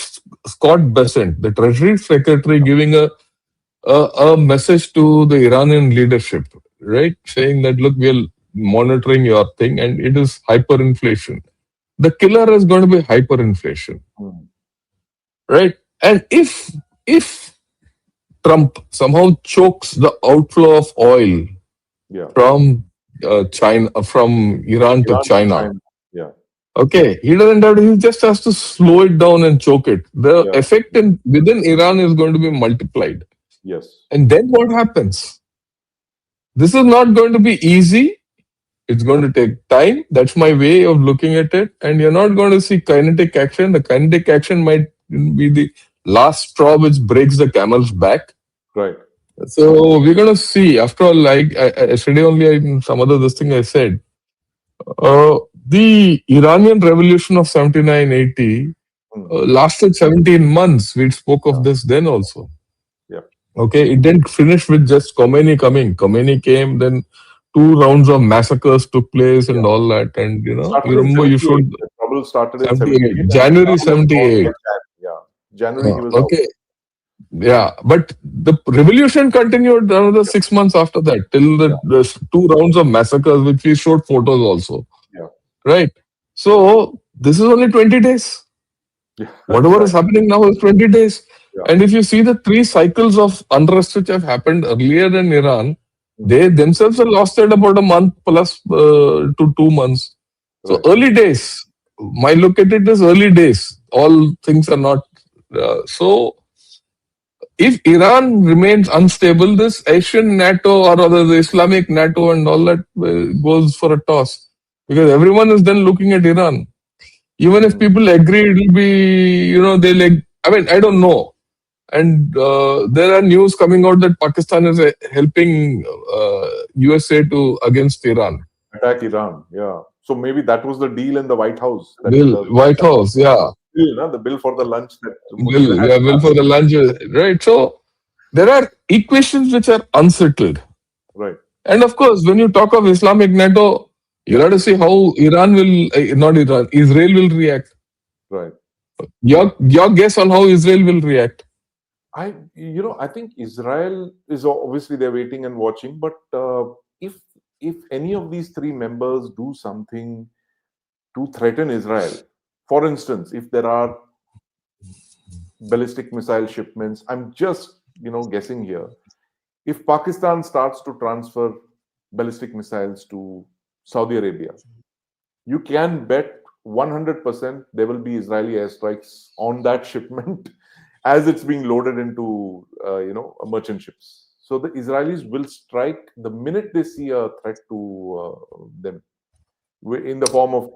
B: Scott Bessent, the Treasury Secretary, giving a message to the Iranian leadership, right, saying that look, we're monitoring your thing, and it is hyperinflation. The killer is going to be hyperinflation,
A: mm,
B: right? And if Trump somehow chokes the outflow of oil
A: yeah.
B: from China, from Iran to
A: Iran to
B: China.
A: China. Yeah,
B: Okay, he doesn't have to, he just has to slow it down and choke it. The
A: yeah,
B: effect within Iran is going to be multiplied.
A: yes.
B: And then what happens? This is not going to be easy. It's going to take time. That's my way of looking at it. And you're not going to see kinetic action. The kinetic action might be the last straw which breaks the camel's back.
A: Right.
B: So we're going to see. After all, like yesterday only, in some other this thing I said, the Iranian revolution of 79-80
A: Mm,
B: lasted 17 months. We spoke of
A: yeah,
B: this then also.
A: yeah.
B: Okay, it didn't finish with just Khomeini coming. Khomeini came, then two rounds of massacres took place
A: Yeah.
B: and all that. And
A: It
B: you
A: started in
B: remember, you
A: 78.
B: should
A: The trouble started in
B: 78,
A: 78, and
B: January
A: Saddam was out by
B: 78.
A: Jan. Yeah. January he was out.
B: Okay, yeah, but the revolution continued another 6 months after that, till
A: Yeah.
B: the two rounds of massacres, which we showed photos also.
A: Yeah.
B: Right. So this is only 20 days.
A: Yeah.
B: Whatever is
A: Exactly.
B: happening now is 20 days.
A: Yeah.
B: And if you see the three cycles of unrest which have happened earlier in Iran,
A: Mm,
B: they themselves have lost it about a month plus to 2 months. So
A: right.
B: early days. My look at it is early days. All things are not. So if Iran remains unstable, this Asian NATO or rather the Islamic NATO and all that goes for a toss. Because everyone is then looking at Iran. Even if
A: Mm,
B: people agree, it'll be, they like, I mean, I don't know. And there are news coming out that Pakistan is helping USA to against Iran.
A: attack Iran. Yeah. So maybe that was the deal in the White House that
B: Bill, White House, yeah.
A: bill, no? The bill for the lunch that Modi
B: Bill,
A: had
B: yeah, bill for
A: passed.
B: the lunch, right? So there are equations which are unsettled.
A: Right.
B: And of course, when you talk of Islamic NATO, you
A: Yeah.
B: have to see how Iran will, not Iran, Israel will react.
A: Right.
B: Your guess on how Israel will react?
A: I think Israel is obviously they're waiting and watching, but if any of these three members do something to threaten Israel, for instance, if there are ballistic missile shipments, I'm just guessing here. If Pakistan starts to transfer ballistic missiles to Saudi Arabia, you can bet 100% there will be Israeli airstrikes on that shipment as it's being loaded into merchant ships. So the Israelis will strike the minute they see a threat to them, in the form of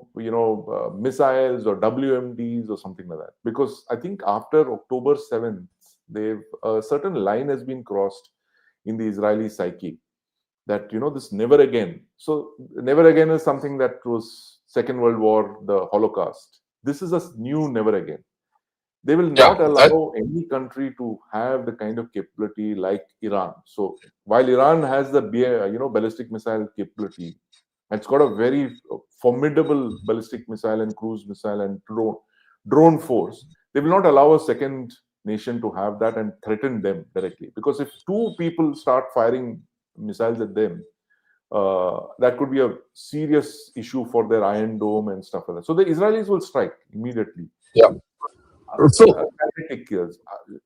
A: missiles or WMDs or something like that. Because I think after October 7th, they've a certain line has been crossed in the Israeli psyche, that this never again. So never again is something that was Second World War, the Holocaust. This is a new never again. They will
B: Yeah,
A: not allow any country to have the kind of capability like Iran. So while Iran has the ballistic missile capability, it's got a very formidable ballistic missile and cruise missile and drone force. They will not allow a second nation to have that and threaten them directly. Because if two people start firing missiles at them, that could be a serious issue for their Iron Dome and stuff like that. So the Israelis will strike immediately.
B: yeah. So
A: Can they take years?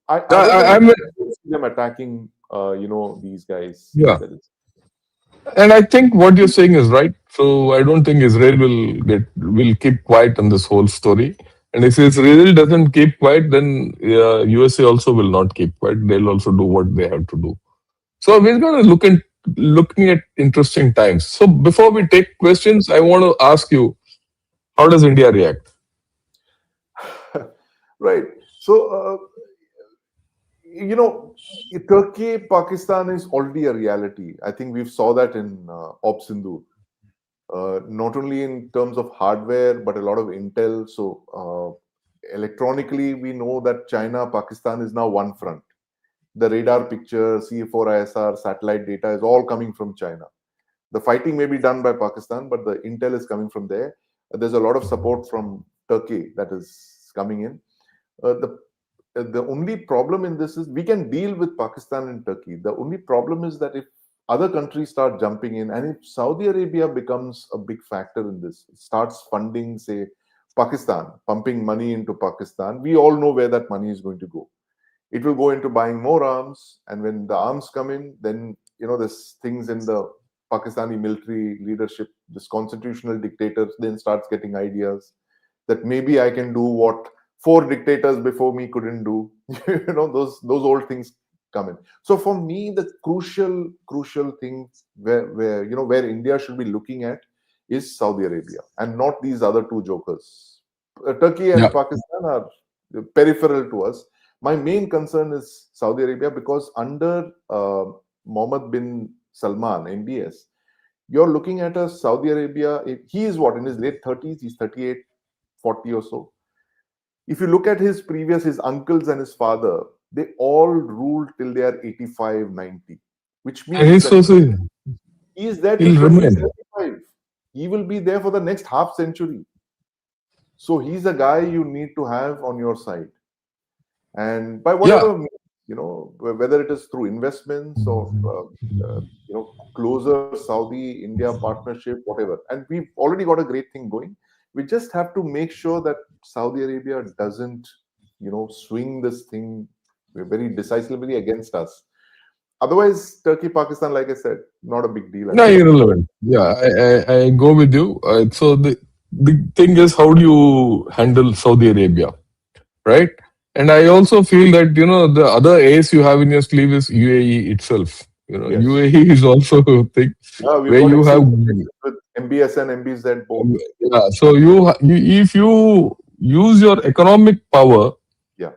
A: Other
B: I,
A: than
B: I
A: that,
B: mean,
A: I don't see them attacking, these guys.
B: yeah. And I think what you're saying is right. So I don't think Israel will keep quiet on this whole story. And if Israel doesn't keep quiet, then USA also will not keep quiet. They'll also do what they have to do. So we're going to looking at interesting times. So before we take questions, I want to ask you, how does India react?
A: Right. So, Turkey, Pakistan is already a reality. I think we've saw that in Op Sindoor. Not only in terms of hardware, but a lot of intel. So, electronically, we know that China, Pakistan is now one front. The radar picture, C4ISR, satellite data is all coming from China. The fighting may be done by Pakistan, but the intel is coming from there. There's a lot of support from Turkey that is coming in. The only problem in this is we can deal with Pakistan and Turkey. The only problem is that if other countries start jumping in, and if Saudi Arabia becomes a big factor in this, starts funding, say, Pakistan, pumping money into Pakistan, we all know where that money is going to go. It will go into buying more arms, and when the arms come in, then there's things in the Pakistani military leadership, this constitutional dictator then starts getting ideas that maybe I can do what four dictators before me couldn't do. Those old things come in. So for me, the crucial thing where India should be looking at is Saudi Arabia, and not these other two jokers. Turkey and
B: Yeah.
A: Pakistan are peripheral to us. My main concern is Saudi Arabia, because under Mohammed bin Salman, MBS, you're looking at a Saudi Arabia. He is what, in his late 30s? He's 38, 40 or so. If you look at his uncles and his father, they all ruled till they are 85, 90, which
B: And
A: means
B: he's
A: that
B: so
A: he is there till
B: he'll remain.
A: 2075. He will be there for the next half century. So he's a guy you need to have on your side. And by
B: Yeah.
A: whatever, whether it is through investments or closer Saudi India partnership, whatever. And we've already got a great thing going. We just have to make sure that Saudi Arabia doesn't swing this thing very decisively against us. Otherwise, Turkey, Pakistan, like I said, not a big deal, I
B: No,
A: think.
B: irrelevant. Yeah, I go with you. So the thing is, how do you handle Saudi Arabia, right? And I also feel that the other ace you have in your sleeve is UAE itself.
A: Yes.
B: UAE is also a thing
A: We've
B: where
A: got
B: you have.
A: exclusive with MBS and MBZ both.
B: Yeah, so if you use your economic power
A: Yeah.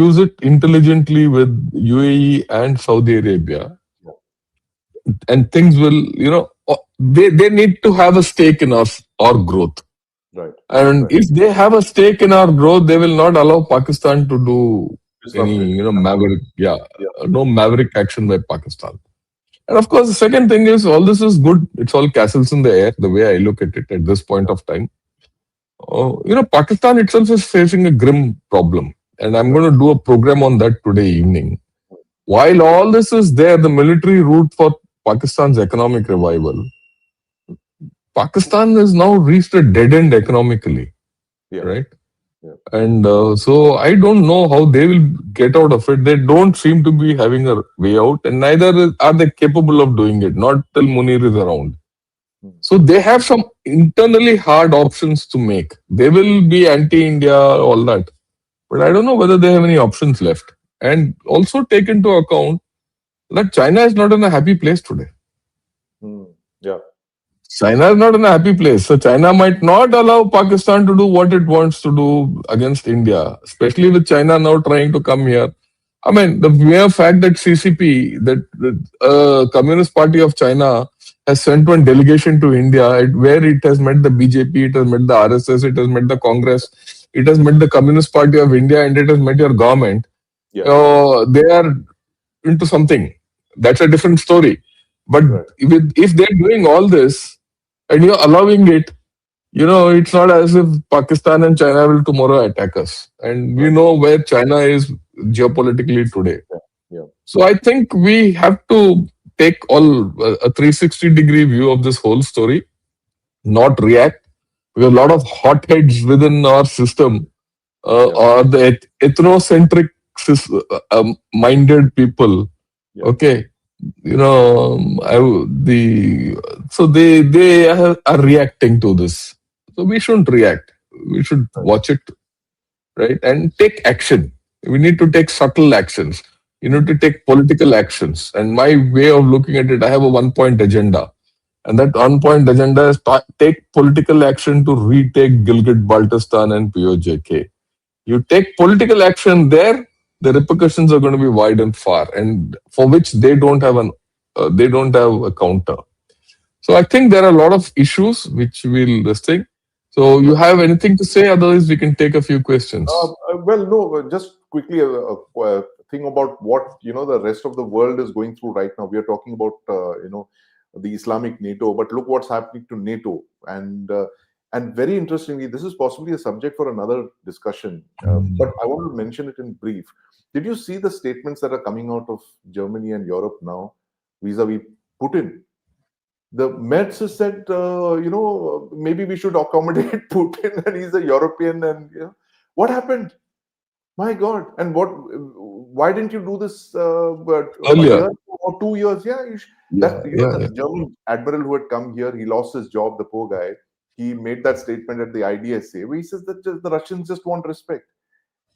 B: use it intelligently with UAE and Saudi Arabia, and things will, they need to have a stake in our growth.
A: Right.
B: And
A: Right.
B: if they have a stake in our growth, they will not allow Pakistan to do
A: Disrupt
B: any,
A: it.
B: maverick,
A: Yeah.
B: no maverick action by Pakistan. And of course, the second thing is all this is good. It's all castles in the air, the way I look at it at this point of time. Pakistan itself is facing a grim problem. And I'm going to do a program on that today evening. While all this is there, the military route for Pakistan's economic revival, Pakistan has now reached a dead end economically,
A: Yeah.
B: right?
A: Yeah.
B: And so I don't know how they will get out of it. They don't seem to be having a way out, and neither are they capable of doing it, not till Munir is around.
A: Hmm.
B: So they have some internally hard options to make. They will be anti-India, all that. But I don't know whether they have any options left. And also take into account that China is not in a happy place today.
A: Hmm. Yeah.
B: China is not in a happy place. So China might not allow Pakistan to do what it wants to do against India, especially with China now trying to come here. I mean, the mere fact that CCP, that the Communist Party of China, has sent one delegation to India, where it has met the BJP, it has met the RSS, it has met the Congress, it has met the Communist Party of India, and it has met your government.
A: Yeah.
B: They are into something. That's a different story. But
A: Right.
B: if they're doing all this and you're allowing it, it's not as if Pakistan and China will tomorrow attack us. And we
A: Right.
B: know where China is geopolitically today.
A: Yeah. Yeah.
B: So I think we have to take all a 360-degree view of this whole story, not react. We have a lot of hotheads within our system,
A: Yeah.
B: or the ethnocentric minded people.
A: Yeah.
B: Okay, the so they are reacting to this. So we shouldn't react. We should
A: Right.
B: watch it, right, and take action. We need to take subtle actions. You need to take political actions. And my way of looking at it, I have a one-point agenda, and that one-point agenda is take political action to retake Gilgit-Baltistan and POJK. You take political action there, the repercussions are going to be wide and far, and for which they don't have a counter. So I think there are a lot of issues which we'll this thing. So you
A: Right.
B: have anything to say? Otherwise, we can take a few questions.
A: Well, no, just quickly a thing about what the rest of the world is going through right now. We are talking about the Islamic NATO, but look what's happening to NATO, and very interestingly, this is possibly a subject for another discussion. But I want to mention it in brief. Did you see the statements that are coming out of Germany and Europe now vis-a-vis Putin? The Mets has said, maybe we should accommodate Putin, and he's a European, and what happened? My God! And what? Why didn't you do this a
B: Earlier,
A: year or 2 years? Yeah,
B: yeah, yeah,
A: that
B: yeah.
A: German admiral who had come here, he lost his job. The poor guy. He made that statement at the IDSA, where he says that the Russians just want respect.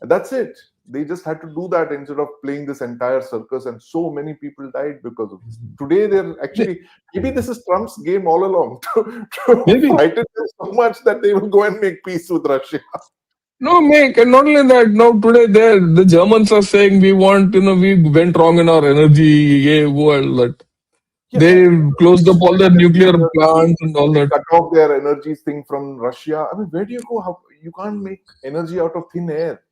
A: And that's it. They just had to do that instead of playing this entire circus, and so many people died because of this. Today, they're actually, maybe this is Trump's game all along to
B: Maybe.
A: frighten them so much that they will go and make peace with Russia.
B: No, make, and not only that, now today the Germans are saying we went wrong in our energy world, that
A: Yeah,
B: they closed up all the nuclear
A: they
B: plants and all that.
A: cut off their energy thing from Russia. I mean, where do you go? How you can't make energy out of thin air?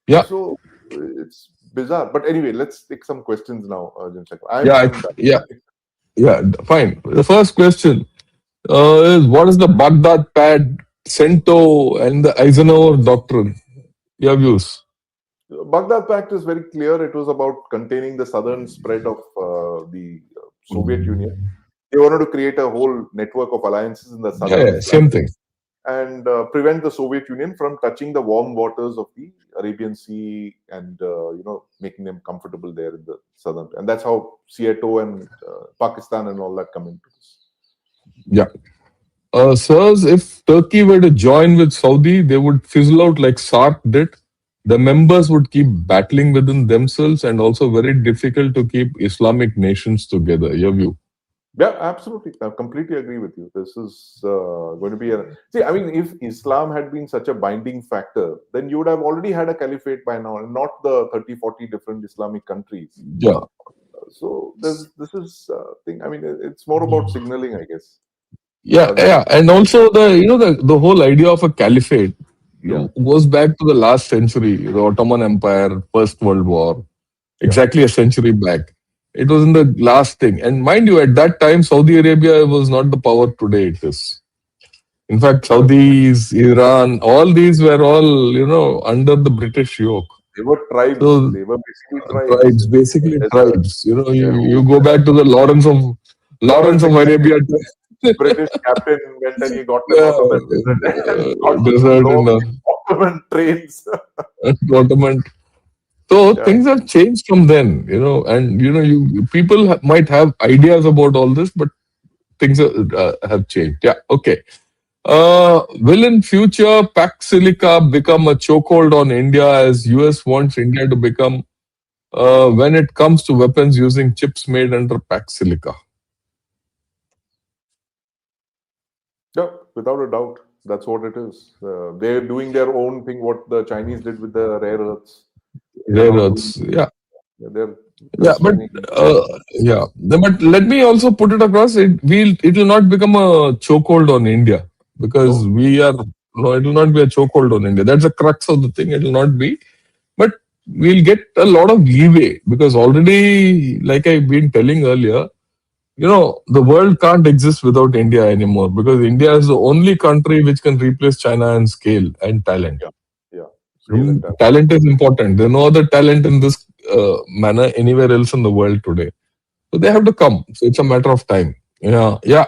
B: Yeah,
A: So it's bizarre. But anyway, let's take some questions now, Shankar.
B: yeah,
A: I'm done.
B: yeah, yeah. Fine. The first question is, what is the Baghdad Pact, CENTO, and the Eisenhower Doctrine? Your views?
A: Baghdad Pact is very clear. It was about containing the southern spread of the Soviet Union. They wanted to create a whole network of alliances in the
B: Yeah,
A: southern
B: yeah, same thing.
A: and prevent the Soviet Union from touching the warm waters of the Arabian Sea and making them comfortable there in the southern. And that's how Seato and Pakistan and all that come into this.
B: Yeah. Sirs, if Turkey were to join with Saudi, they would fizzle out like SARC did. The members would keep battling within themselves, and also very difficult to keep Islamic nations together. Your view?
A: Yeah, absolutely. I completely agree with you. This is going to be a. See, I mean, if Islam had been such a binding factor, then you would have already had a caliphate by now, and not the 30, 40 different Islamic countries.
B: Yeah.
A: So this is thing. I mean, it's more about signaling, I guess.
B: Yeah,
A: Than
B: yeah, and also the whole idea of a caliphate
A: yeah,
B: goes back to the last century, the Ottoman Empire, First World War,
A: yeah,
B: exactly a century back. It was in the last thing, and mind you, at that time, Saudi Arabia was not the power today it is. In fact,
A: correct.
B: Saudis, Iran, all these were all under the British yoke.
A: They were tribes.
B: So
A: They were basically tribes.
B: tribes, basically
A: There's a
B: tribes.
A: yeah,
B: You go back to the Lawrence
A: Lawrence,
B: of
A: exactly.
B: Arabia.
A: British captain went and he got them
B: Yeah,
A: out of the desert and got them to
B: desert
A: blow
B: and
A: up the Ottoman trains.
B: Ottoman. So
A: Yeah,
B: things have changed from then, and you people might have ideas about all this, but things have changed. Yeah, okay. Will in future Pax Silica become a chokehold on India as US wants India to become when it comes to weapons using chips made under Pax Silica?
A: Yeah, without a doubt, that's what it is. They're doing their own thing. What the Chinese did with the rare earths, they're
B: Rare
A: now doing.
B: earths. Yeah.
A: They're
B: Yeah,
A: just
B: but
A: running.
B: yeah, but let me also put it across. It will not become a chokehold on India because
A: No,
B: we are no. It will not be a chokehold on India. That's the crux of the thing. It will not be, but we'll get a lot of leeway because already, like I've been telling earlier, the world can't exist without India anymore because India is the only country which can replace China in scale and talent.
A: yeah, yeah, scale and talent.
B: Talent is important. There's no other talent in this manner anywhere else in the world today. So they have to come. So it's a matter of time. Yeah, yeah.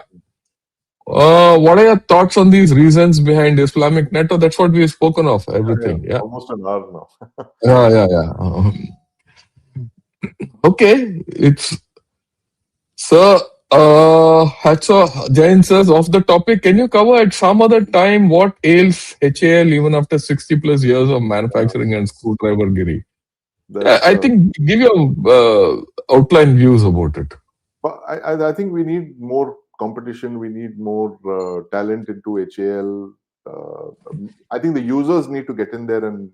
B: What are your thoughts on these reasons behind Islamic NATO? That's what we've spoken of.
A: Yeah,
B: Everything. Yeah,
A: almost an hour now.
B: yeah, yeah, yeah. Okay, it's sir. Hats off, Jain says off the topic. Can you cover at some other time what ails HAL even after 60 plus years of manufacturing and screwdriver giri? Yeah,
A: That's
B: I think give your outline views about it.
A: but I think we need more competition. We need more talent into HAL. I think the users need to get in there, and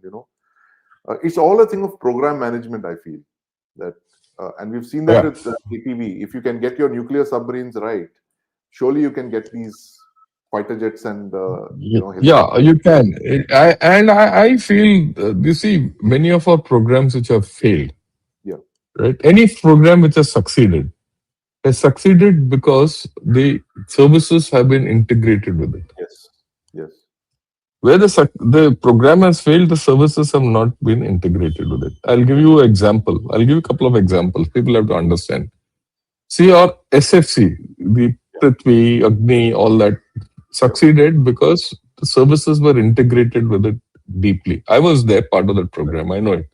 A: it's all a thing of program management. I feel that, and we've seen that
B: Yeah.
A: with APV. If you can get your nuclear submarines right, surely you can get these fighter jets and
B: Yeah,
A: helicopters.
B: you can. I feel, you see, many of our programs which have failed,
A: Yeah.
B: right? Any program which has succeeded because the services have been integrated with it.
A: Yes. Yes.
B: Where the program has failed, the services have not been integrated with it. I'll give you an example. I'll give you a couple of examples. People have to understand. See, our SFC, the Prithvi, Agni, all that
A: Yeah.
B: succeeded because the services were integrated with it deeply. I was there, part of that program. I know it.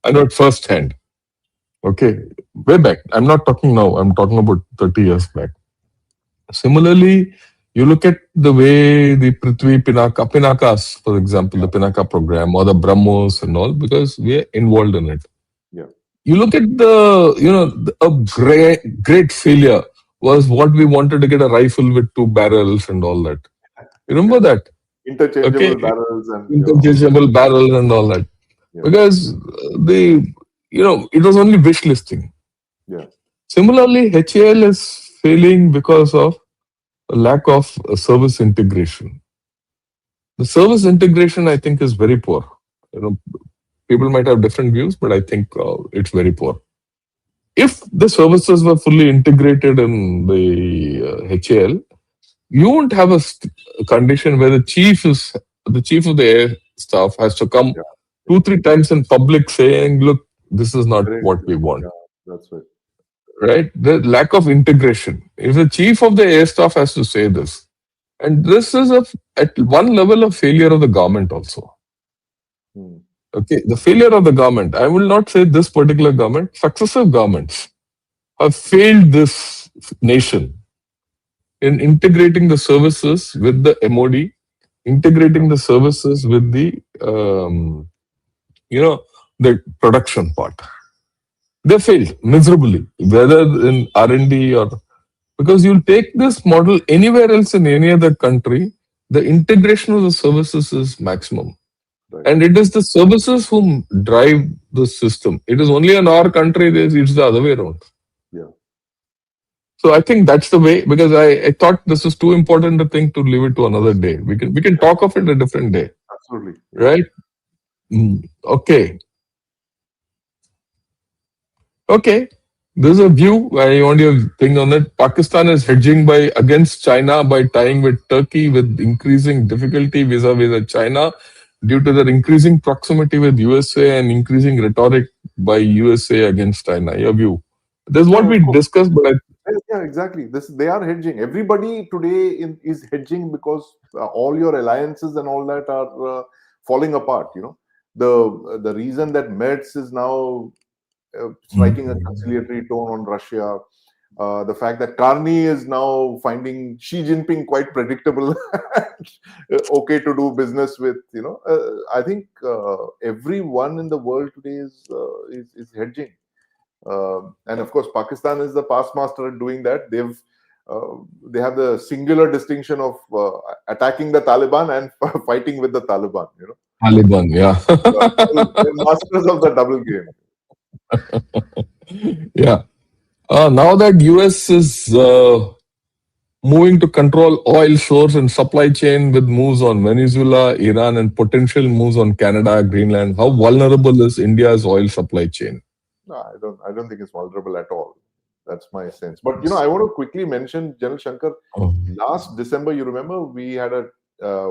B: I know it firsthand. Okay. Way back. I'm not talking now. I'm talking about 30 years back. Similarly, you look at the way the Prithvi Pinakas, for example, the
A: Yeah.
B: Pinaka program or the BrahMos and all, because we are involved in it.
A: Yeah.
B: You look at a great failure was what we wanted to get a rifle with two barrels and all that. You remember that? Okay,
A: Interchangeable barrels and all that.
B: interchangeable barrels and all that.
A: Yeah.
B: Because it was only wish listing.
A: Yeah.
B: Similarly, HAL is failing because of a lack of service integration. The service integration, I think, is very poor. People might have different views, but I think it's very poor. If the services were fully integrated in the HAL, you won't have a condition where the chief of the air staff has to come
A: Yeah.
B: two, three times in public saying, look, this is not
A: Very
B: what we
A: interesting.
B: want.
A: Yeah. That's right.
B: Right? The lack of integration. If the chief of the air staff has to say this, and this is at one level a failure of the government also.
A: Hmm.
B: Okay, the failure of the government. I will not say this particular government. Successive governments have failed this nation in integrating the services with the MOD,
A: Yeah.
B: integrating the services with the production part. They failed miserably, whether in R&D or because you'll take this model anywhere else in any other country, the integration of the services is maximum.
A: Right.
B: And it is the services whom drive the system. It is only in our country, it's the other way around.
A: Yeah.
B: So I think that's the way because I thought this is too important a thing to leave it to another day. We can
A: Yeah.
B: talk of it a different day,
A: Absolutely. Yeah.
B: right? Okay. Okay. There's a view. I want your thing on it. Pakistan is hedging by against China by tying with Turkey with increasing difficulty vis-a-vis China due to their increasing proximity with USA and increasing rhetoric by USA against China. Your view. This is what
A: Yeah.
B: we
A: Of course.
B: discussed, but
A: Yeah, exactly. They are hedging. Everybody today is hedging because all your alliances and all that are falling apart. The reason that Merz is now striking a conciliatory tone on Russia. The fact that Carney is now finding Xi Jinping quite predictable, okay to do business with. I think everyone in the world today is hedging. And of course, Pakistan is the past master at doing that. Uh, they have the singular distinction of attacking the Taliban and fighting with the Taliban.
B: Taliban, yeah.
A: They're masters of the double game.
B: Yeah. Now that US is moving to control oil source and supply chain with moves on Venezuela, Iran, and potential moves on Canada, Greenland, how vulnerable is India's oil supply chain?
A: No, I don't think it's vulnerable at all. That's my sense. But I want to quickly mention General Shankar.
B: Oh,
A: Last December, you remember we had a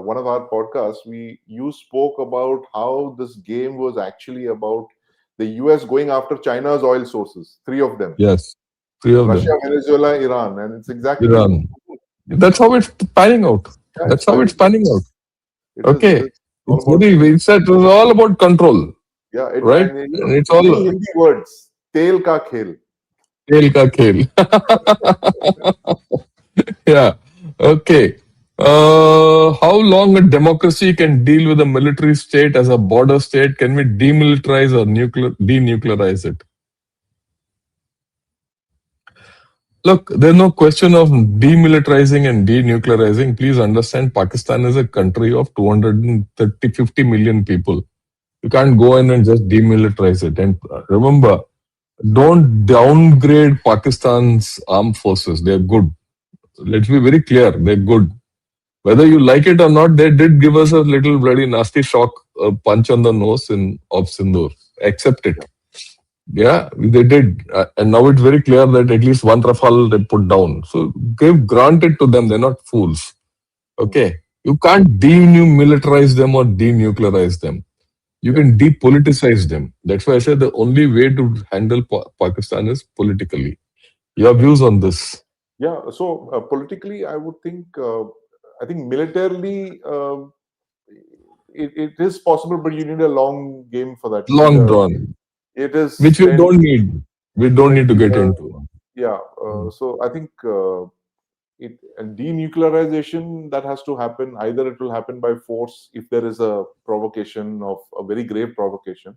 A: one of our podcasts. You spoke about how this game was actually about the US going after China's oil sources, three of them:
B: yes, three of
A: Russia,
B: them.
A: Venezuela, Iran, and it's exactly,
B: Iran. That's how it's panning out.
A: yeah, it's
B: That's how
A: fine.
B: it's panning out.
A: It is. It
B: Okay.
A: is all
B: It's
A: about,
B: very, it's all about control,
A: yeah.
B: right?
A: And
B: And it's
A: three
B: all
A: Hindi words: "Tel ka khel."
B: खेल का खेल. Yeah. Okay. How long a democracy can deal with a military state as a border state? Can we demilitarize or denuclearize it? Look, there's no question of demilitarizing and denuclearizing. Please understand, Pakistan is a country of 50 million people. You can't go in and just demilitarize it. And remember, don't downgrade Pakistan's armed forces. They're good. Let's be very clear. They're good. Whether you like it or not, they did give us a little bloody nasty shock, a punch on the nose in of Sindoor. Accept it. Yeah, they did. And now it's very clear that at least one Rafale they put down. So grant it to them. They're not fools. Okay. You can't demilitarize them or denuclearize them. You
A: Yeah.
B: can depoliticize them. That's why I said the only way to handle Pakistan is politically. Your views on this?
A: Yeah. So politically, I think militarily, it is possible, but you need a long game for that. You need
B: Long
A: a.
B: drawn,
A: It is
B: which we
A: 10,
B: don't need. We don't need to
A: 20
B: get
A: years.
B: into.
A: Yeah. So I think denuclearization, that has to happen. Either it will happen by force if there is a provocation of a very grave provocation,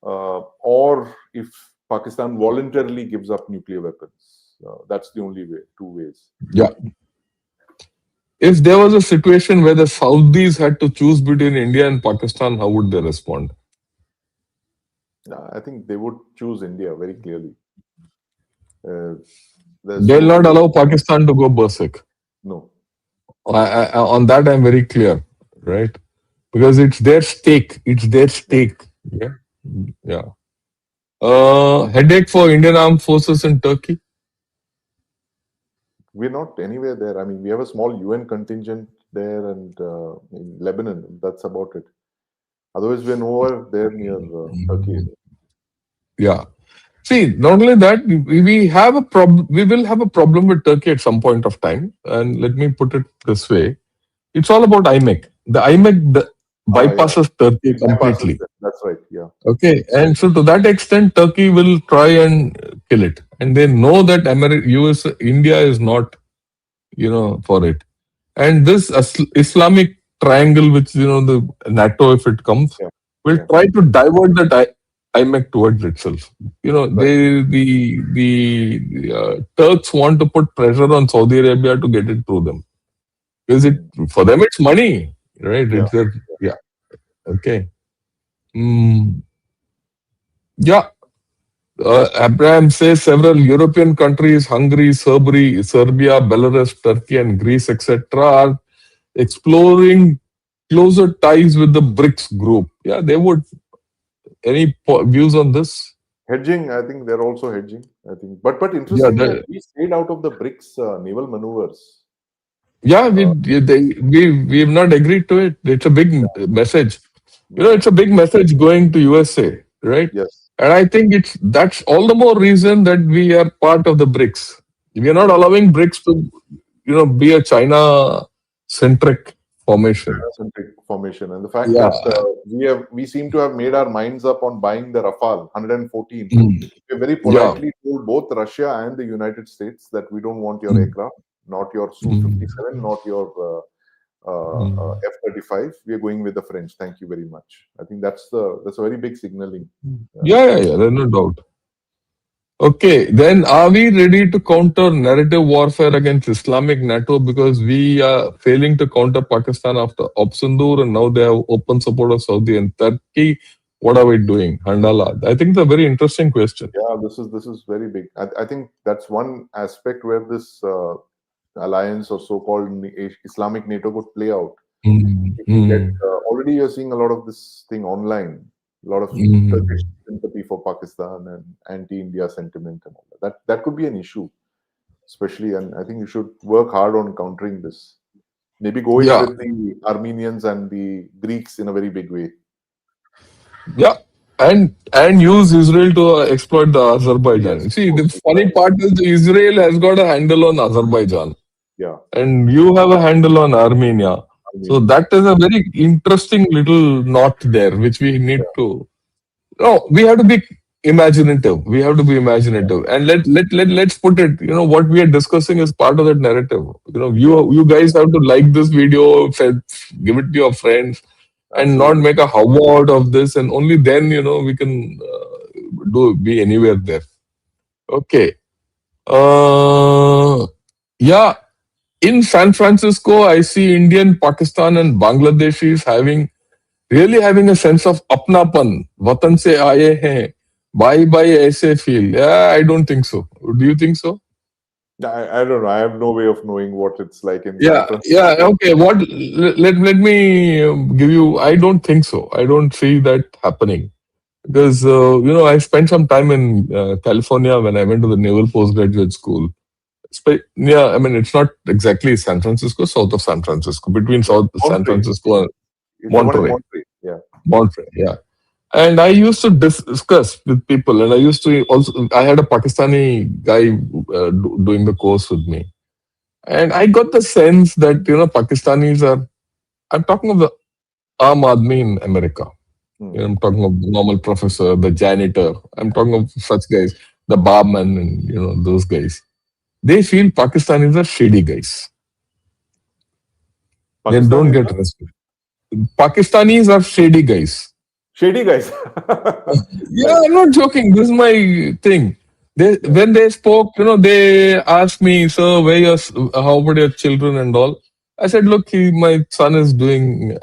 A: or if Pakistan voluntarily gives up nuclear weapons. That's the only way. Two ways.
B: Yeah. If there was a situation where the Saudis had to choose between India and Pakistan, how would they respond?
A: I think they would choose India very clearly. There's
B: They'll
A: no
B: not
A: debate.
B: allow Pakistan to go berserk.
A: No.
B: On that, I'm very clear, right? Because it's their stake. It's their stake. Yeah. Yeah. Headache for Indian armed forces in Turkey.
A: We're not anywhere there. I mean, we have a small UN contingent there, and in Lebanon, that's about it. Otherwise, we're nowhere there near Turkey.
B: Yeah. See, not only that, we have a problem. We will have a problem with Turkey at some point of time. And let me put it this way: it's all about IMEC. The IMEC
A: Yeah.
B: bypasses Turkey
A: It bypasses
B: completely.
A: them. That's right. Yeah.
B: Okay, and so to that extent, Turkey will try and kill it, and they know that US, India is not, for it. And this Islamic triangle, which the NATO, if it comes,
A: Yeah.
B: will
A: Yeah.
B: try to divert that IMEC towards itself. The Turks want to put pressure on Saudi Arabia to get it through them because for them it's money, right?
A: Yeah.
B: It's their, yeah. Okay. Mm, yeah. Abraham says several European countries, Hungary, Serbia, Belarus, Turkey, and Greece, etc., are exploring closer ties with the BRICS group. Yeah, they would. Any views on this?
A: Hedging. I think they're also hedging. I think, but
B: Yeah,
A: interesting that we stayed out of the BRICS naval maneuvers.
B: yeah,
A: Uh,
B: we have not agreed to it. It's a big message.
A: yeah.
B: It's a big message going to USA, right?
A: Yes.
B: And I think that's all the more reason that we are part of the BRICS. We are not allowing BRICS to, be a China centric formation.
A: China-centric formation, and the fact
B: Yeah.
A: that we seem to have made our minds up on buying the Rafale 114.
B: Mm.
A: We very
B: Yeah.
A: politely told both Russia and the United States that we don't want your
B: Mm.
A: aircraft, not your
B: Mm.
A: Su-57, not your
B: Mm.
A: F-35. We are going with the French. Thank you very much. I think that's a very big signaling.
B: Yeah. There's no doubt. Okay, then are we ready to counter narrative warfare against Islamic NATO because we are failing to counter Pakistan after Obsundur and now they have open support of Saudi and Turkey? What are we doing? Handala. I think it's a very interesting question.
A: Yeah, this is very big. I think that's one aspect where this alliance or so-called Islamic NATO could play out.
B: Mm,
A: If you get
B: mm,
A: already, you're seeing a lot of this thing online, a lot of Turkish
B: mm.
A: sympathy for Pakistan and anti-India sentiment and all that. That could be an issue, especially, and I think you should work hard on countering this. Maybe go in
B: Yeah,
A: with the Armenians and the Greeks in a very big way.
B: yeah. And use Israel to exploit the
A: Yes,
B: Azerbaijan.
A: of
B: See,
A: course,
B: the funny
A: exactly.
B: part is Israel has got a handle on Azerbaijan.
A: Yeah,
B: And you have a handle on Armenia. So
A: Armenia.
B: that is a very interesting little knot there, which we need
A: Yeah,
B: to. No, we have to be imaginative. We have to be
A: yeah,
B: imaginative, and let's put it. What we are discussing is part of that narrative.
A: yeah,
B: You guys have to like this video, give it to your friends, and not
A: absolutely.
B: make a hover out of this. And only then we can be anywhere there. Okay. Yeah, in San Francisco, I see Indian, Pakistan, and Bangladeshis really having a sense of apnapan. Watan se aaye hain. Bye bye aise feel. Yeah, I don't think so. Do you think so?
A: I don't know. I have no way of knowing what it's like in San
B: Yeah.
A: Francisco.
B: Okay. Let me give you. I don't think so. I don't see that happening because I spent some time in California when I went to the Naval Postgraduate School. Yeah, I mean it's not exactly San Francisco, south of San Francisco, between
A: Yeah,
B: South San
A: Monterey.
B: Francisco and
A: It's the one in
B: Monterey.
A: Monterey. Yeah.
B: Monterey, yeah. And I used to discuss with people, and I used to also. I had a Pakistani guy doing the course with me, and I got the sense that Pakistanis are. I'm talking of the Aam Aadmi in America.
A: Hmm.
B: I'm talking of the normal professor, the janitor. I'm talking of such guys, the barman, and those guys. They feel Pakistanis are shady guys. They
A: Pakistan
B: don't
A: is
B: get
A: the
B: respect. Pakistanis are shady guys.
A: shady guys.
B: Yeah,
A: Right.
B: I'm not joking. This is my thing.
A: Yeah.
B: When they spoke, they asked me, "So, how about your children and all?" I said, "Look, my son is doing,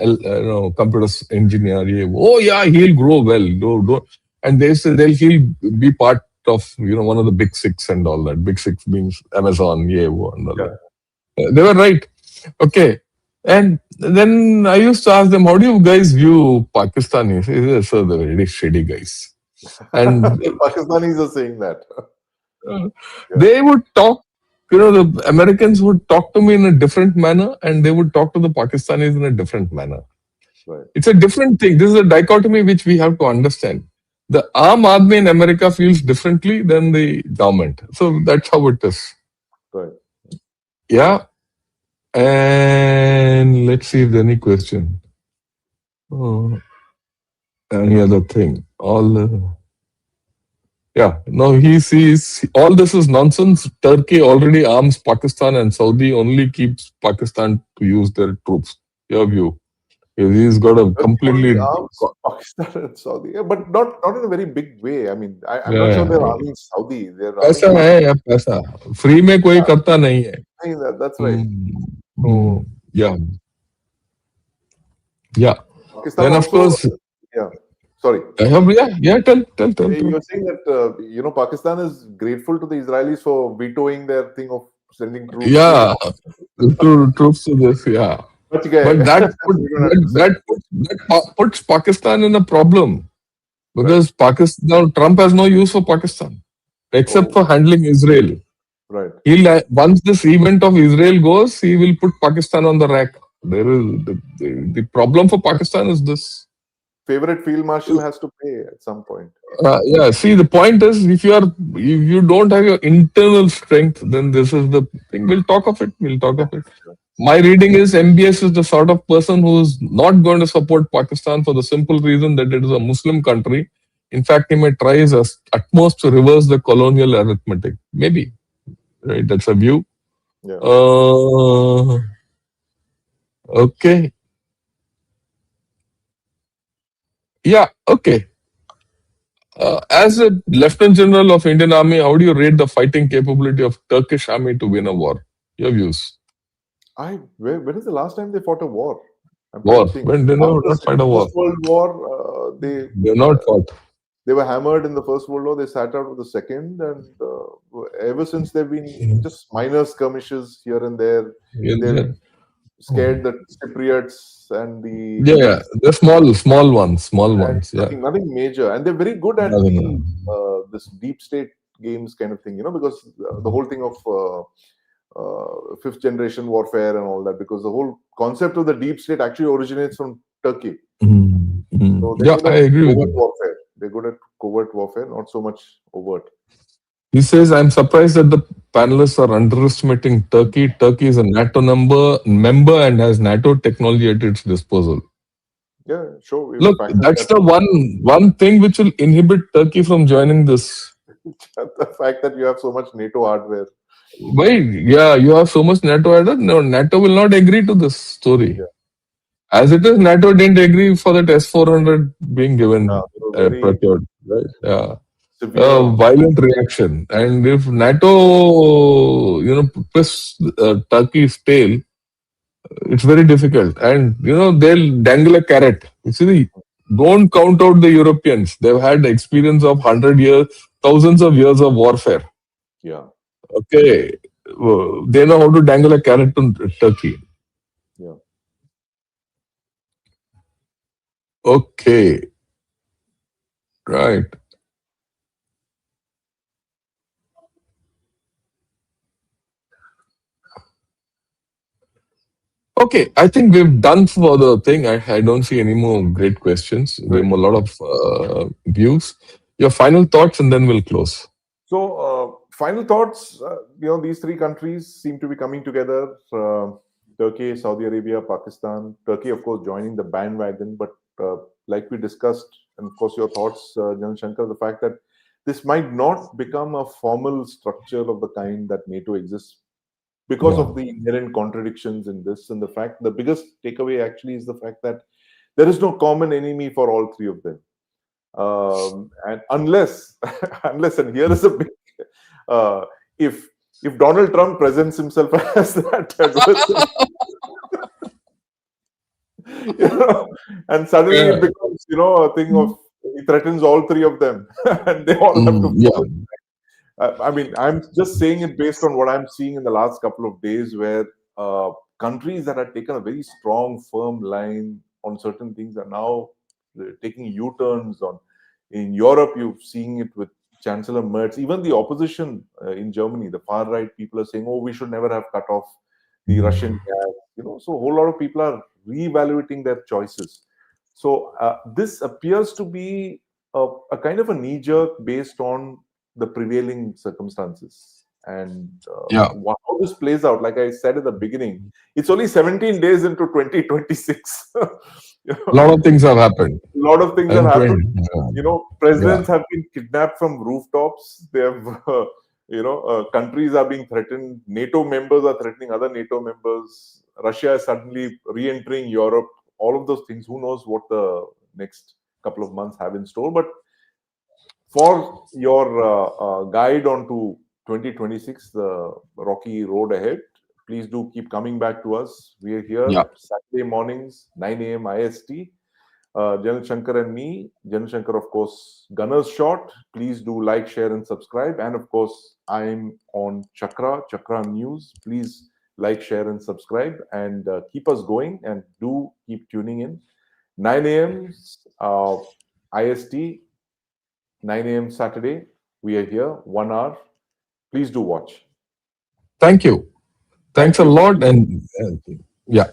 B: computer engineer. Oh, yeah, he'll grow well. And they said he'll be part of, one of the big six and all that. Big six means Amazon, and all
A: Yeah.
B: that. They were right. Okay. And then I used to ask them, how do you guys view Pakistanis? They said, "So they're very shady guys." And
A: The Pakistanis are saying that.
B: uh,
A: Yeah.
B: they would talk, the Americans would talk to me in a different manner and they would talk to the Pakistanis in a different manner.
A: Right.
B: It's a different thing. This is a dichotomy which we have to understand. The Aam Aadmi in America feels differently than the government. So that's how it is.
A: Right.
B: Yeah. And let's see if there's any question. Oh, any other thing. Yeah, no, he sees all this is nonsense. Turkey already arms Pakistan and Saudi only keeps Pakistan to use their troops. Your view. He's got a
A: Turkey already
B: completely.
A: arms Pakistan and Saudi, yeah, but not in a very big way. I mean, I'm not sure
B: Yeah,
A: they're arming Saudi. They're arming
B: पैसा है
A: Pakistan.
B: या पैसा free में कोई
A: Yeah,
B: करता नहीं है.
A: I mean, that's right.
B: Hmm. Hmm.
A: So
B: Yeah, yeah.
A: Pakistan
B: Then of
A: also,
B: course,
A: yeah. Sorry.
B: yeah. Tell.
A: You're saying that Pakistan is grateful to the Israelis for vetoing their thing of sending troops to.
B: Yeah, to troops to this. Yeah,
A: But okay,
B: but
A: we don't have to say.
B: that puts Pakistan in a problem
A: Right.
B: because Pakistan now Trump has no use for Pakistan except
A: Oh,
B: for handling Israel.
A: right.
B: Once this event of Israel goes, he will put Pakistan on the rack. There is the problem for Pakistan is this.
A: Favorite field marshal has to pay at some point.
B: Yeah, see, the point is, if you don't have your internal strength, then this is the thing. We'll talk of it. We'll talk
A: Yeah.
B: of it. my reading is MBS is the sort of person who's not going to support Pakistan for the simple reason that it is a Muslim country. In fact, he may try his utmost to reverse the colonial arithmetic. Maybe, right? That's a view.
A: Yeah.
B: Uh, okay. Yeah, okay. As a Lieutenant General of Indian Army, how do you rate the fighting capability of Turkish army to win a war? Your views.
A: When is the last time they fought a war? I'm trying
B: War.
A: to think.
B: When they never
A: After the
B: not fight a
A: First
B: war.
A: World War,
B: They're not fought.
A: they were hammered in the First World War. They sat out with the Second, and ever since they've been just minor skirmishes here and there. They've
B: Yeah,
A: scared the Cypriots and the
B: yeah, yeah.
A: Greeks,
B: The small ones, small
A: and
B: ones. Yeah.
A: nothing major. And they're very good at the
B: Nothing.
A: this deep state games kind of thing, because the whole thing of fifth generation warfare and all that, because the whole concept of the deep state actually originates from Turkey. So they're
B: Yeah,
A: good
B: I
A: at
B: agree with
A: covert
B: you.
A: warfare. They're good at covert warfare, not so much overt.
B: He says, I'm surprised that the panelists are underestimating Turkey. Turkey is a NATO member and has NATO technology at its disposal.
A: Yeah, sure. We will
B: Look,
A: factor
B: that's
A: that.
B: the one thing which will inhibit Turkey from joining this.
A: The fact that you have so much NATO hardware.
B: Why? Yeah, you have so much NATO added. No, NATO will not agree to this story.
A: Yeah,
B: As it is, NATO didn't agree for that S-400 being
A: yeah,
B: given,
A: they were very
B: procured. Right? Yeah.
A: severe on.
B: Violent reaction. And if NATO, press Turkey's tail, it's very difficult. And, they'll dangle a carrot. You see, don't count out the Europeans. They've had experience of 100 years, thousands of years of warfare.
A: Yeah,
B: Okay. They know how to dangle a carrot to Turkey.
A: yeah.
B: Okay. Right. Okay, I think we've done for the thing. I don't see any more great questions. We have
A: Great.
B: a lot of views. Your final thoughts, and then we'll close.
A: So, final thoughts. These three countries seem to be coming together. Turkey, Saudi Arabia, Pakistan. Turkey, of course, joining the bandwagon. But like we discussed, and of course, your thoughts, Jan Shankar, the fact that this might not become a formal structure of the kind that NATO exists because
B: Yeah.
A: of the inherent contradictions in this, and the fact the biggest takeaway actually is the fact that there is no common enemy for all three of them. And unless unless, and here is a big uh, if Donald Trump presents himself as that adversary, and suddenly
B: Yeah.
A: it becomes a thing of he threatens all three of them, and they all have to
B: Yeah.
A: fall. I mean, I'm just saying it based on what I'm seeing in the last couple of days, where countries that had taken a very strong, firm line on certain things are now taking U-turns on. In Europe, you're seeing it with Chancellor Merz. Even the opposition in Germany, the far right people are saying, "Oh, we should never have cut off the Russian gas." So a whole lot of people are reevaluating their choices. So this appears to be a kind of a knee jerk based on the prevailing circumstances, and
B: Yeah.
A: how this plays out. Like I said at the beginning, it's only 17 days into 2026.
B: A lot of things have happened.
A: A lot of things have
B: And
A: happened.
B: 20. Yeah.
A: Presidents have been kidnapped from rooftops. They have countries are being threatened. NATO members are threatening other NATO members. Russia is suddenly re-entering Europe. All of those things, who knows what the next couple of months have in store. But for your guide onto 2026, the rocky road ahead, please do keep coming back to us. We are
B: Yeah.
A: here Saturday mornings, 9 a.m. IST. Janil Shankar and me. Janil Shankar, of course, Gunner's Shot. Please do like, share, and subscribe. And of course, I'm on Chakra News. Please like, share, and subscribe, and keep us going. And do keep tuning in. 9 a.m. IST, 9 a.m. Saturday. We are here, 1 hour. Please do watch.
B: Thank you. Thanks
A: Thank
B: a
A: you.
B: lot. And yeah.